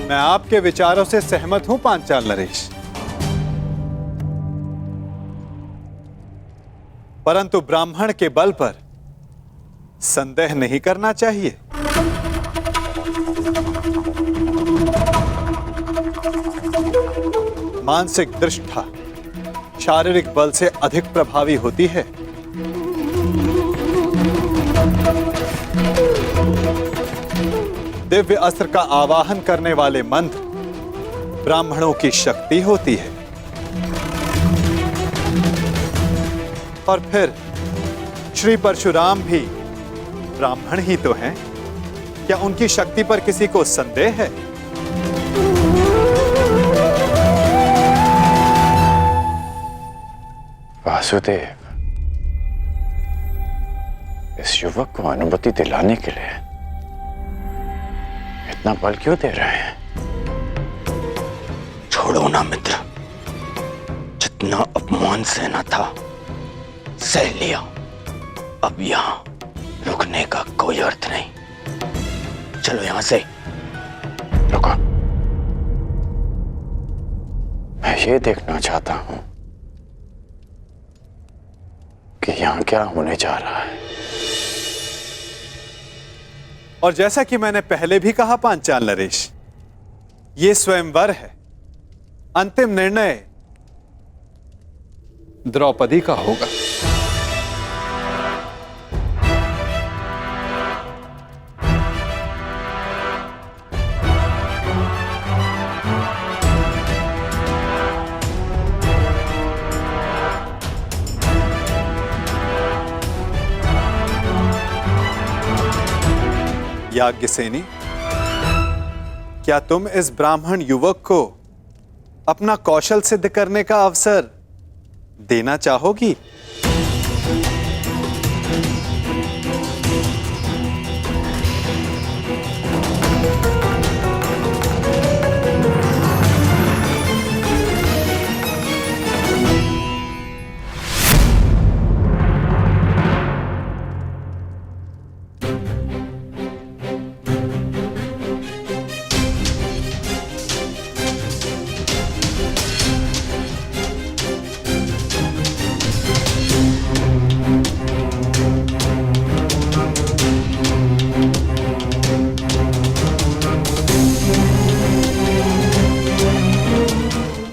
मैं आपके विचारों से सहमत हूं पांचाल नरेश, परंतु ब्राह्मण के बल पर संदेह नहीं करना चाहिए। मानसिक दृष्टा शारीरिक बल से अधिक प्रभावी होती है। दिव्य अस्त्र का आवाहन करने वाले मंत्र ब्राह्मणों की शक्ति होती है। और फिर श्री परशुराम भी ब्राह्मण ही तो हैं। क्या उनकी शक्ति पर किसी को संदेह है? वासुदेव, इस युवक को अनुमति दिलाने के लिए इतना बल क्यों दे रहे हैं? छोड़ो ना मित्र, जितना अपमान सहना था सह लिया। अब यहां रुकने का कोई अर्थ नहीं। चलो यहां से। रुको, मैं ये देखना चाहता हूं कि यहां क्या होने जा रहा है। और जैसा कि मैंने पहले भी कहा पांचाल नरेश, ये स्वयंवर है, अंतिम निर्णय द्रौपदी का होगा। याज्ञसेनी, क्या तुम इस ब्राह्मण युवक को अपना कौशल सिद्ध करने का अवसर देना चाहोगी?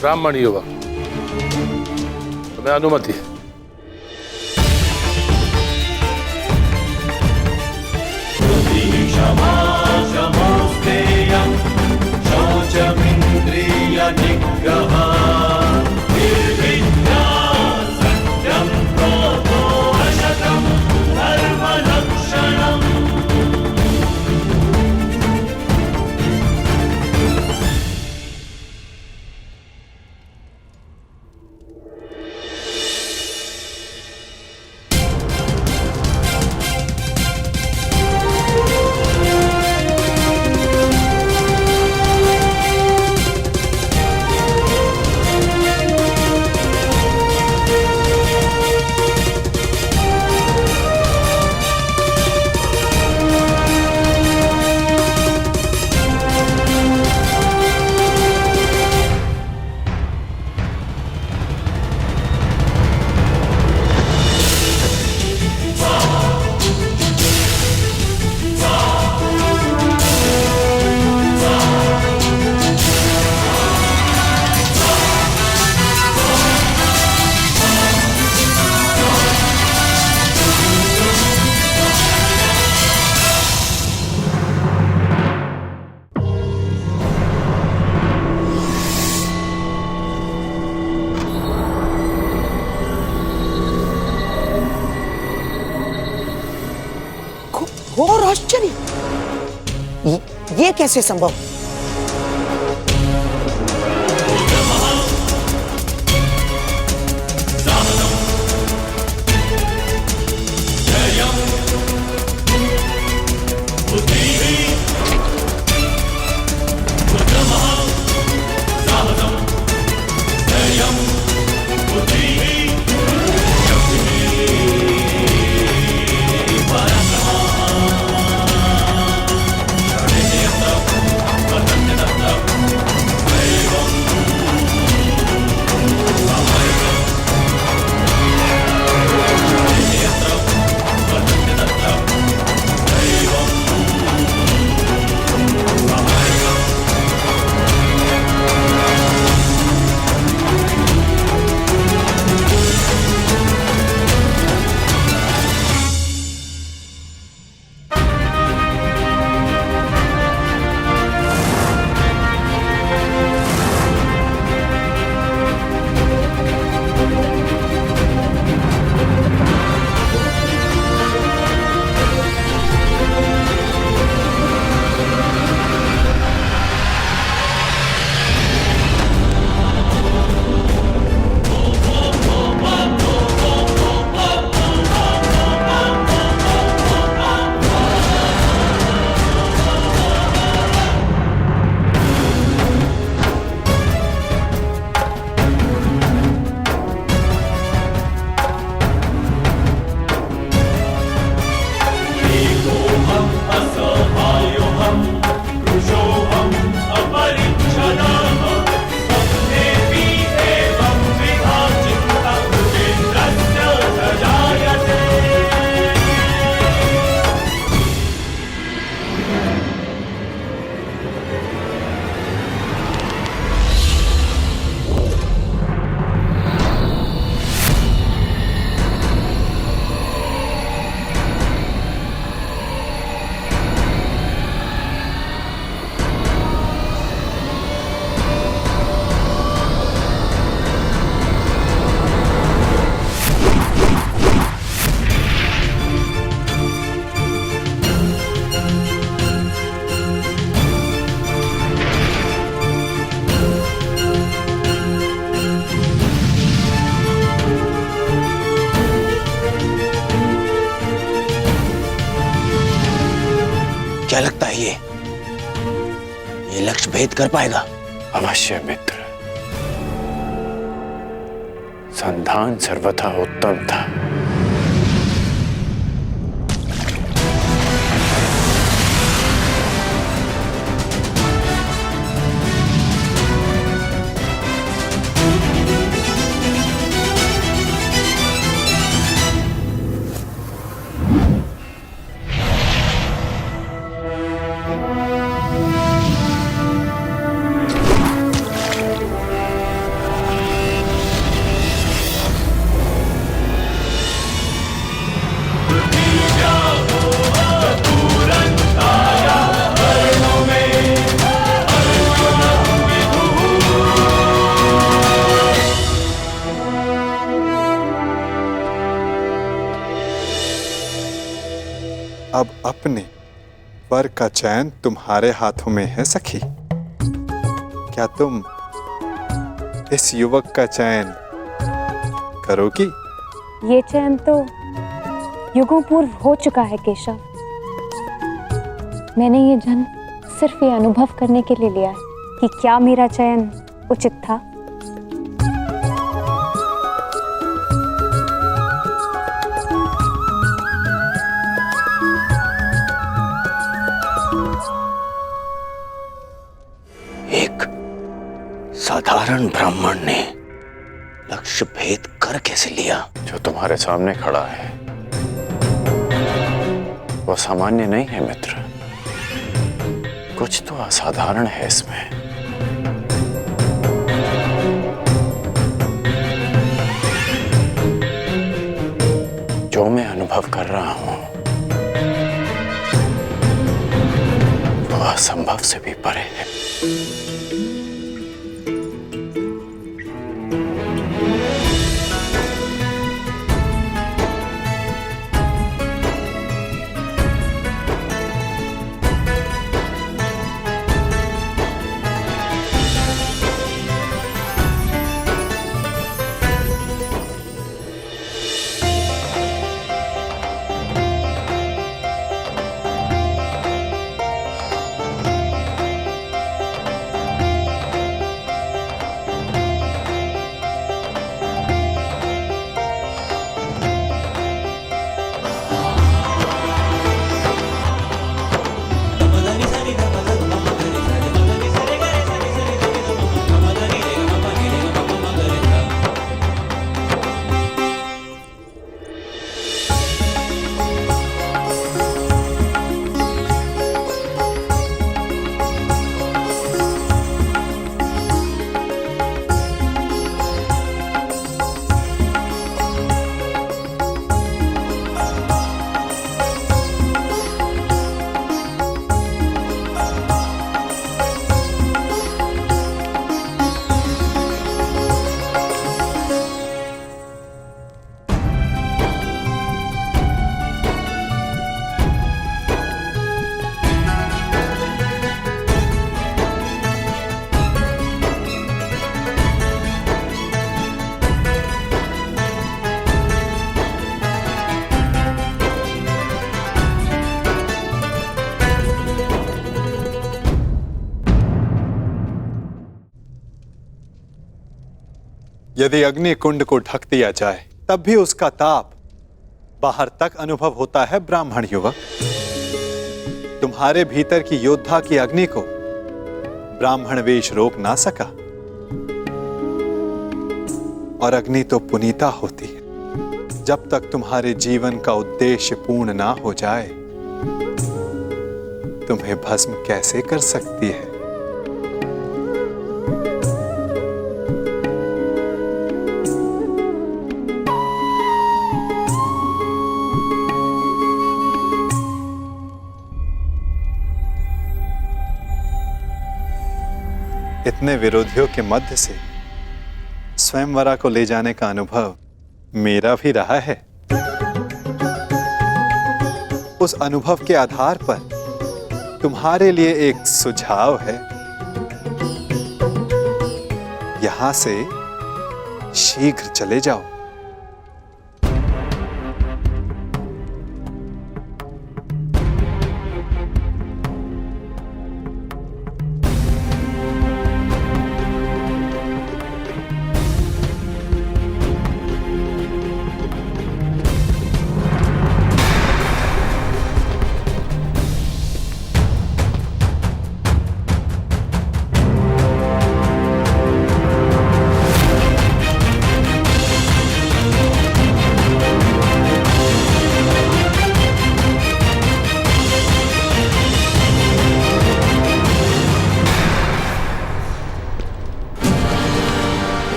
ब्राह्मण युवक, तुम्हें अनुमति है। और आश्चर्य, ये कैसे संभव? लक्ष्य भेद कर पाएगा? अवश्य मित्र। संधान सर्वथा उत्तम था। अब अपने वर का चयन तुम्हारे हाथों में है सखी। क्या तुम इस युवक का चयन करोगी? ये चयन तो युगों पूर्व हो चुका है केशव। मैंने ये जन्म सिर्फ ये अनुभव करने के लिए लिया है कि क्या मेरा चयन उचित था। साधारण ब्राह्मण ने लक्ष्य भेद कर कैसे लिया? जो तुम्हारे सामने खड़ा है वो सामान्य नहीं है मित्र। कुछ तो असाधारण है इसमें। जो मैं अनुभव कर रहा हूं वो असंभव से भी परे है। यदि अग्नि कुंड को ढक दिया जाए तब भी उसका ताप बाहर तक अनुभव होता है ब्राह्मण युवक। तुम्हारे भीतर की योद्धा की अग्नि को ब्राह्मण वेश रोक ना सका। और अग्नि तो पुनीता होती है। जब तक तुम्हारे जीवन का उद्देश्य पूर्ण ना हो जाए तुम्हें भस्म कैसे कर सकती है? इतने विरोधियों के मध्य से स्वयंवरा को ले जाने का अनुभव मेरा भी रहा है। उस अनुभव के आधार पर तुम्हारे लिए एक सुझाव है। यहां से शीघ्र चले जाओ।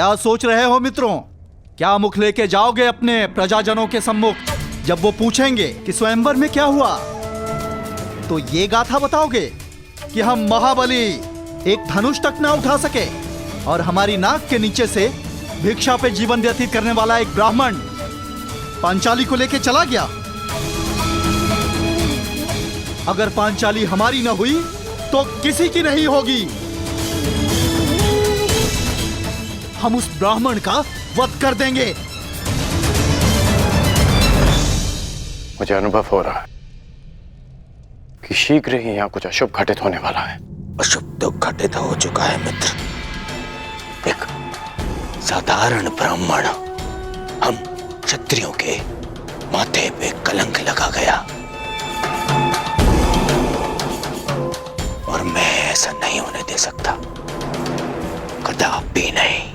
क्या सोच रहे हो मित्रों? क्या मुख लेके जाओगे अपने प्रजाजनों के सम्मुख? जब वो पूछेंगे कि स्वयंवर में क्या हुआ, तो ये गाथा बताओगे कि हम महाबली एक धनुष तक ना उठा सके और हमारी नाक के नीचे से भिक्षा पे जीवन व्यतीत करने वाला एक ब्राह्मण पांचाली को लेके चला गया। अगर पांचाली हमारी न हुई तो किसी की नहीं होगी। हम उस ब्राह्मण का वध कर देंगे। मुझे अनुभव हो रहा है कि शीघ्र ही यहाँ कुछ अशुभ घटित होने वाला है। अशुभ तो घटित हो चुका है मित्र। एक साधारण ब्राह्मण हम क्षत्रियों के माथे पे कलंक लगा गया, और मैं ऐसा नहीं होने दे सकता, कदापि नहीं।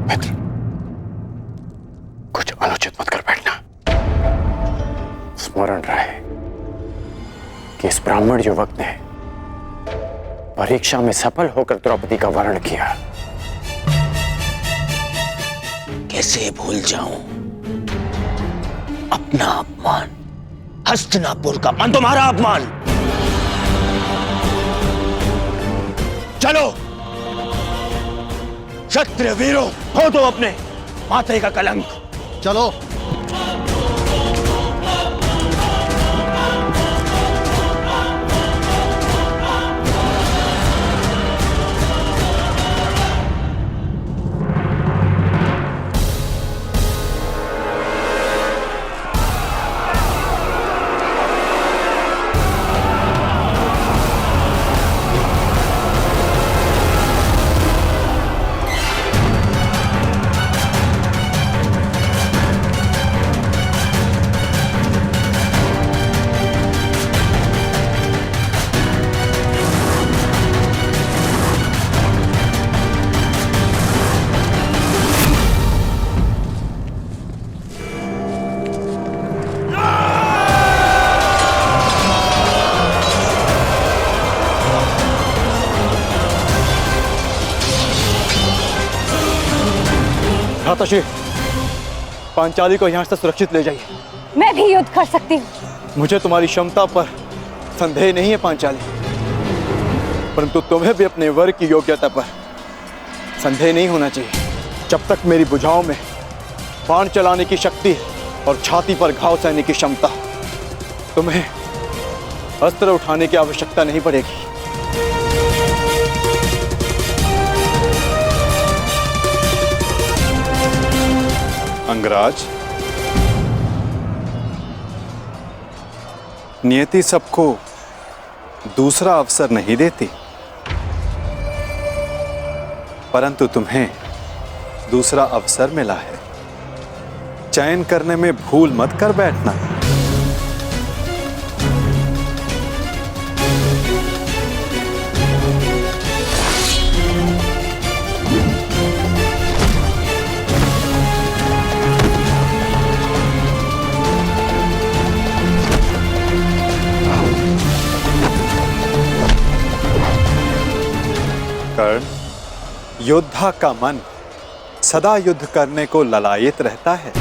मित्र, कुछ अनुचित मत कर बैठना। स्मरण रहे कि इस ब्राह्मण युवक ने परीक्षा में सफल होकर द्रौपदी का वर्ण किया। कैसे भूल जाऊं अपना अपमान, हस्तिनापुर का अपमान, तुम्हारा अपमान। चलो क्षत्रिय वीरों, हो तो अपने माथे का कलंक। चलो। भ्राताश्री, पांचाली को यहाँ से सुरक्षित ले जाइए। मैं भी युद्ध कर सकती हूँ। मुझे तुम्हारी क्षमता पर संदेह नहीं है पांचाली, परंतु तुम्हें भी अपने वर की योग्यता पर संदेह नहीं होना चाहिए। जब तक मेरी भुजाओं में बाण चलाने की शक्ति और छाती पर घाव सहने की क्षमता, तुम्हें अस्त्र उठाने की आवश्यकता नहीं पड़ेगी। अंगराज, नियति सबको दूसरा अवसर नहीं देती, परंतु तुम्हें दूसरा अवसर मिला है। चयन करने में भूल मत कर बैठना। कर्ण, योद्धा का मन सदा युद्ध करने को ललायित रहता है,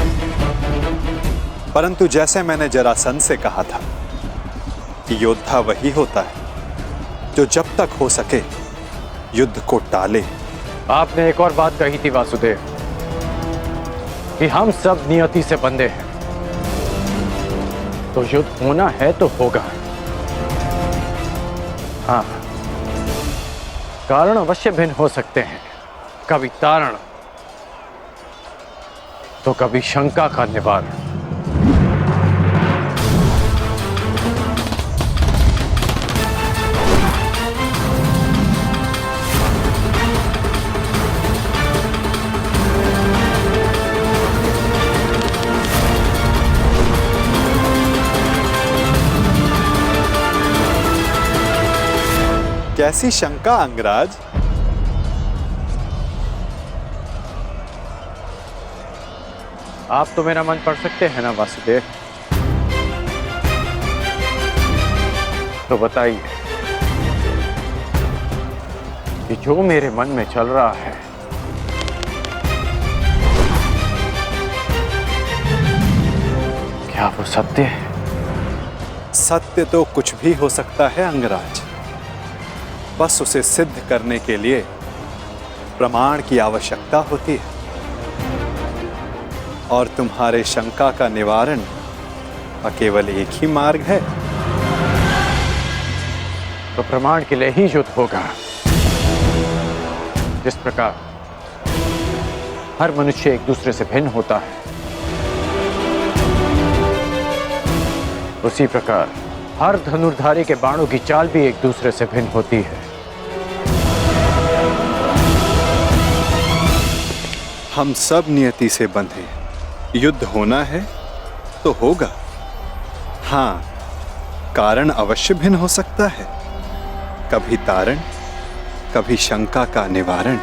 परंतु जैसे मैंने जरासंध से कहा था कि योद्धा वही होता है जो जब तक हो सके युद्ध को टाले। आपने एक और बात कही थी वासुदेव कि हम सब नियति से बंधे हैं, तो युद्ध होना है तो होगा। हाँ, कारण अवश्य भिन्न हो सकते हैं, कभी तारण तो कभी शंका का निवारण। कैसी शंका अंगराज? आप तो मेरा मन पढ़ सकते हैं ना वासुदेव, तो बताइए कि जो मेरे मन में चल रहा है क्या वो सत्य है? सत्य तो कुछ भी हो सकता है अंगराज, बस उसे सिद्ध करने के लिए प्रमाण की आवश्यकता होती है। और तुम्हारे शंका का निवारण का केवल एक ही मार्ग है। तो प्रमाण के लिए ही युद्ध होगा। जिस प्रकार हर मनुष्य एक दूसरे से भिन्न होता है, उसी प्रकार हर धनुर्धारी के बाणों की चाल भी एक दूसरे से भिन्न होती है। हम सब नियति से बंधे हैं। युद्ध होना है तो होगा। हाँ, कारण अवश्य भिन्न हो सकता है, कभी तारण, कभी शंका का निवारण।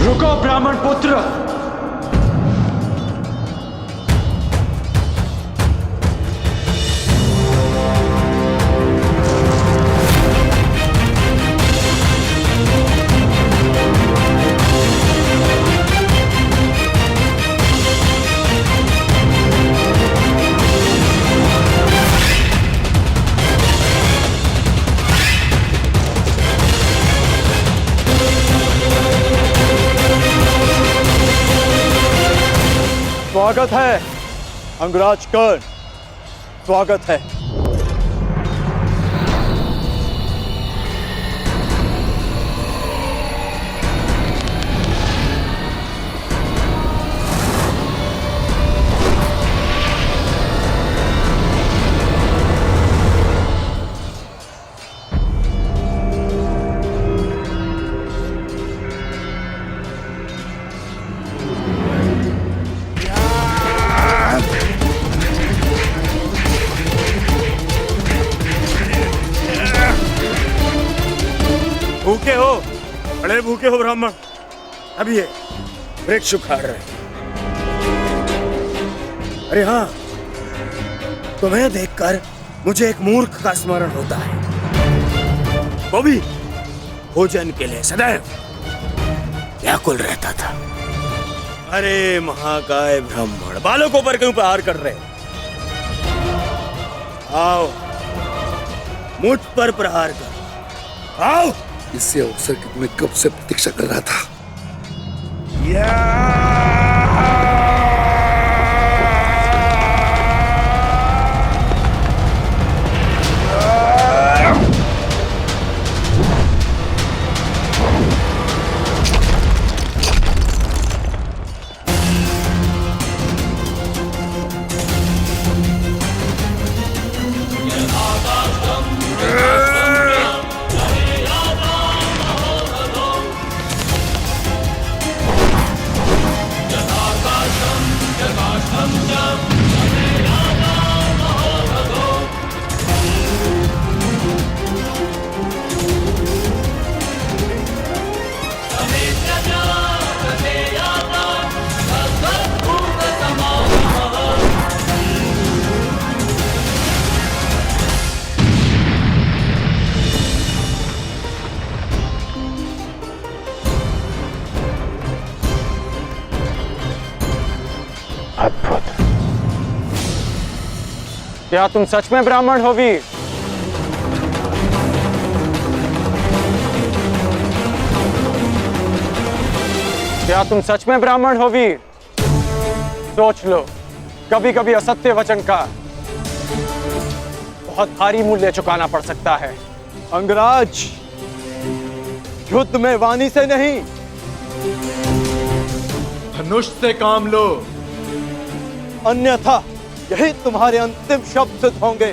रुको ब्राह्मण पुत्र, स्वागत है अंगराज कर्ण, स्वागत है। भूखे हो, बड़े भूखे हो ब्राह्मण। अब ये वृक्ष उखाड़ रहे। अरे हाँ, तुम्हें देखकर मुझे एक मूर्ख का स्मरण होता है, वो भी भोजन के लिए सदैव व्याकुल रहता था। अरे महाकाय ब्राह्मण, बालकों पर क्यों प्रहार कर रहे? आओ, मुझ पर प्रहार कर, आओ। इससे अवसर की मैं कब से प्रतीक्षा कर रहा था। अद्भुत। क्या तुम सच में ब्राह्मण हो वीर? क्या तुम सच में ब्राह्मण हो वीर? सोच लो, कभी कभी असत्य वचन का बहुत भारी मूल्य चुकाना पड़ सकता है। अंगराज, युद्ध में वाणी से नहीं, धनुष से काम लो, अन्यथा यही तुम्हारे अंतिम शब्द सिद्ध होंगे।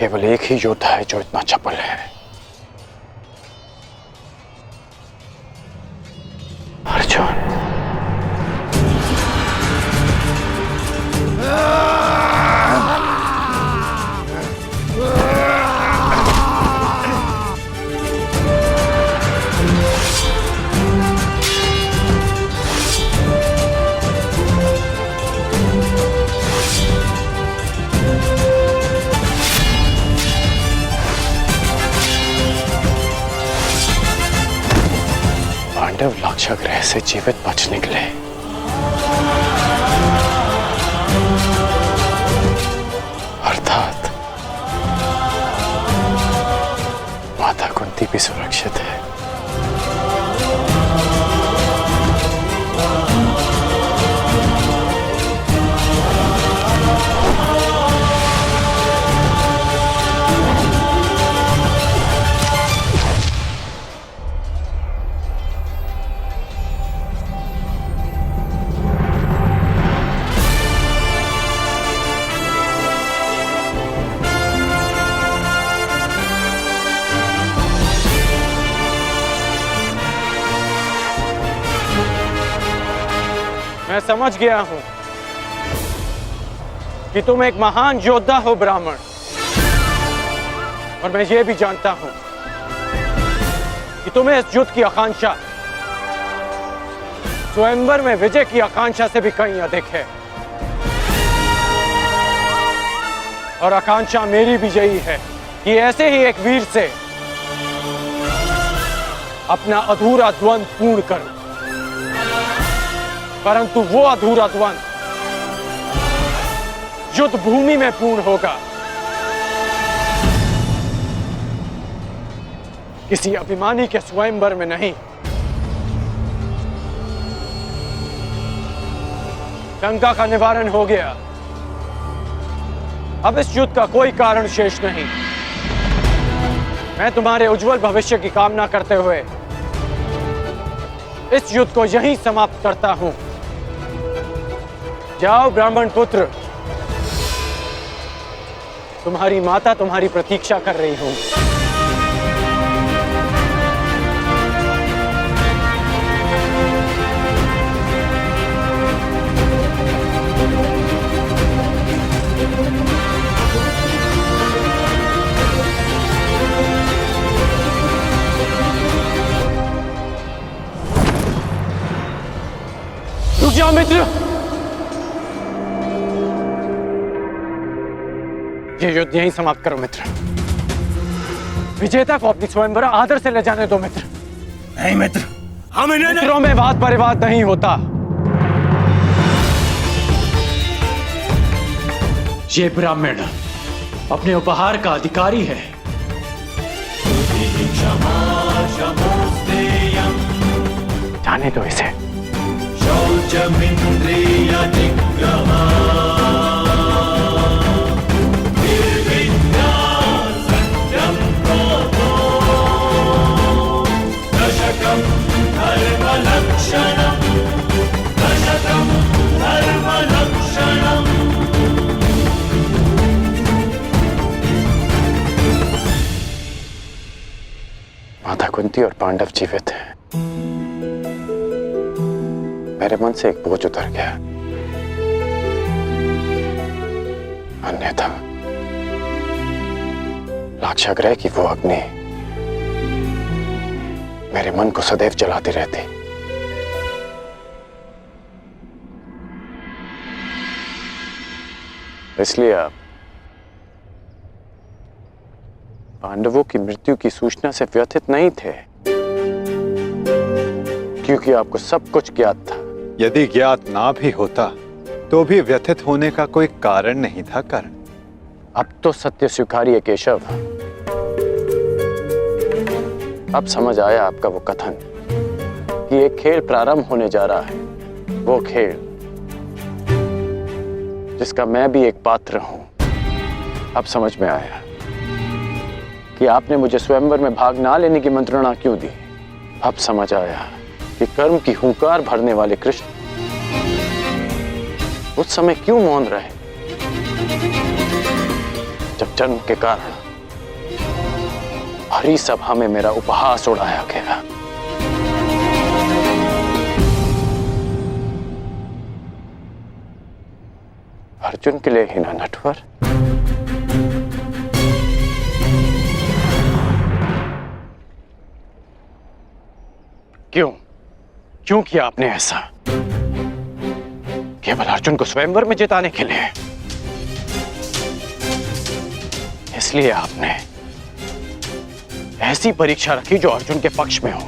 केवल एक ही योद्धा है जो इतना चपल है, अर्जुन। पांडव लाक्षागृह से जीवित बच निकले। अर्थात माता कुंती भी सुरक्षित है। मैं समझ गया हूं कि तुम एक महान योद्धा हो ब्राह्मण, और मैं ये भी जानता हूं कि तुम्हें इस युद्ध की आकांक्षा स्वयंवर में विजय की आकांक्षा से भी कहीं अधिक है। और आकांक्षा मेरी भी यही है कि ऐसे ही एक वीर से अपना अधूरा द्वंद्व पूर्ण करूं, परंतु वो अधूरा द्वंद्व युद्ध भूमि में पूर्ण होगा, किसी अभिमानी के स्वयंवर में नहीं। शंका का निवारण हो गया। अब इस युद्ध का कोई कारण शेष नहीं। मैं तुम्हारे उज्जवल भविष्य की कामना करते हुए इस युद्ध को यहीं समाप्त करता हूं। जाओ ब्राह्मण पुत्र, तुम्हारी माता तुम्हारी प्रतीक्षा कर रही हूं। रुक जाओ मित्र, ये युद्ध यहीं समाप्त करो मित्र। विजेता को अपनी स्वयंवर आदर से ले जाने दो मित्र। नहीं मित्र, हम इन्हें मित्रों में वाद परिवाद नहीं होता। ये ब्राह्मण अपने उपहार का अधिकारी है। जाने दो इसे। माता कुंती और पांडव जीवित हैं। मेरे मन से एक बोझ उतर गया। अन्यथा लाक्षागृह की वो अग्नि मेरे मन को सदैव जलाती रहती। इसलिए आप पांडवों की मृत्यु की सूचना से व्यथित नहीं थे, क्योंकि आपको सब कुछ ज्ञात था। यदि ज्ञात ना भी होता तो भी व्यथित होने का कोई कारण नहीं था। कर्ण, अब तो सत्य स्वीकारिए केशव। अब समझ आया आपका वो कथन कि एक खेल प्रारंभ होने जा रहा है, वो खेल जिसका मैं भी एक पात्र हूं। अब समझ में आया कि आपने मुझे स्वयंवर में भाग ना लेने की मंत्रणा क्यों दी। अब समझ आया कि कर्म की हुंकार भरने वाले कृष्ण उस समय क्यों मौन रहे जब जन्म के कारण हरी सभा में मेरा उपहास उड़ाया गया। अर्जुन के लिए ही ना नटवर। क्यों क्यों किया आपने ऐसा? केवल अर्जुन को स्वयंवर में जिताने के लिए? इसलिए आपने ऐसी परीक्षा रखी जो अर्जुन के पक्ष में हो,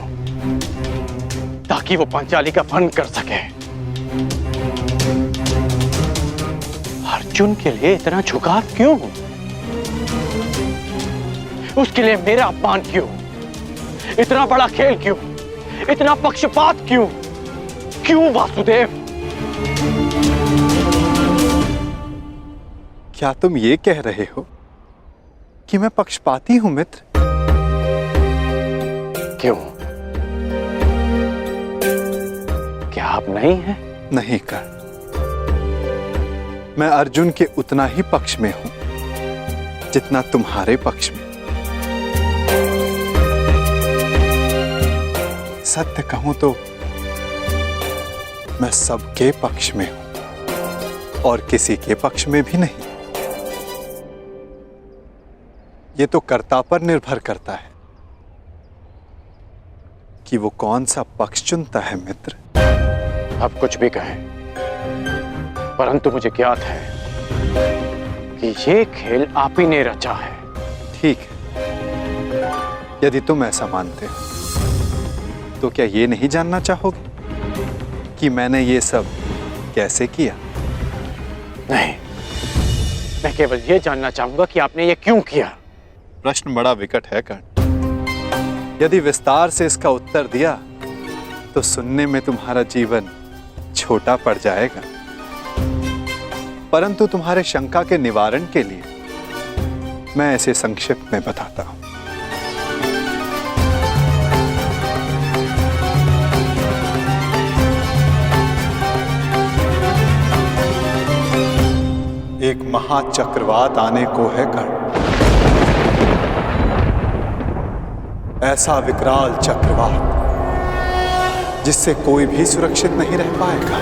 ताकि वो पांचाली का भंग कर सके। अर्जुन के लिए इतना झुकाव क्यों? उसके लिए मेरा अपमान क्यों? इतना बड़ा खेल क्यों? इतना पक्षपात क्यों? क्यों वासुदेव? क्या तुम ये कह रहे हो कि मैं पक्षपाती हूं मित्र? क्यों? क्या आप नहीं हैं? नहीं कर्ण, मैं अर्जुन के उतना ही पक्ष में हूं जितना तुम्हारे पक्ष में। सत्य कहूं तो मैं सबके पक्ष में हूं और किसी के पक्ष में भी नहीं। ये तो कर्ता पर निर्भर करता है कि वो कौन सा पक्ष चुनता है मित्र। आप कुछ भी कहें, परंतु मुझे ज्ञात है कि ये खेल आप ही ने रचा है। ठीक है, यदि तुम ऐसा मानते हो तो क्या ये नहीं जानना चाहोगे कि मैंने ये सब कैसे किया? नहीं, मैं केवल ये जानना चाहूंगा कि आपने ये क्यों किया। प्रश्न बड़ा विकट है कर्ण। यदि विस्तार से इसका उत्तर दिया तो सुनने में तुम्हारा जीवन छोटा पड़ जाएगा, परंतु तुम्हारे शंका के निवारण के लिए मैं ऐसे संक्षिप्त में बताता हूं। एक महाचक्रवात आने को है कर्ण, ऐसा विकराल चक्रवात जिससे कोई भी सुरक्षित नहीं रह पाएगा।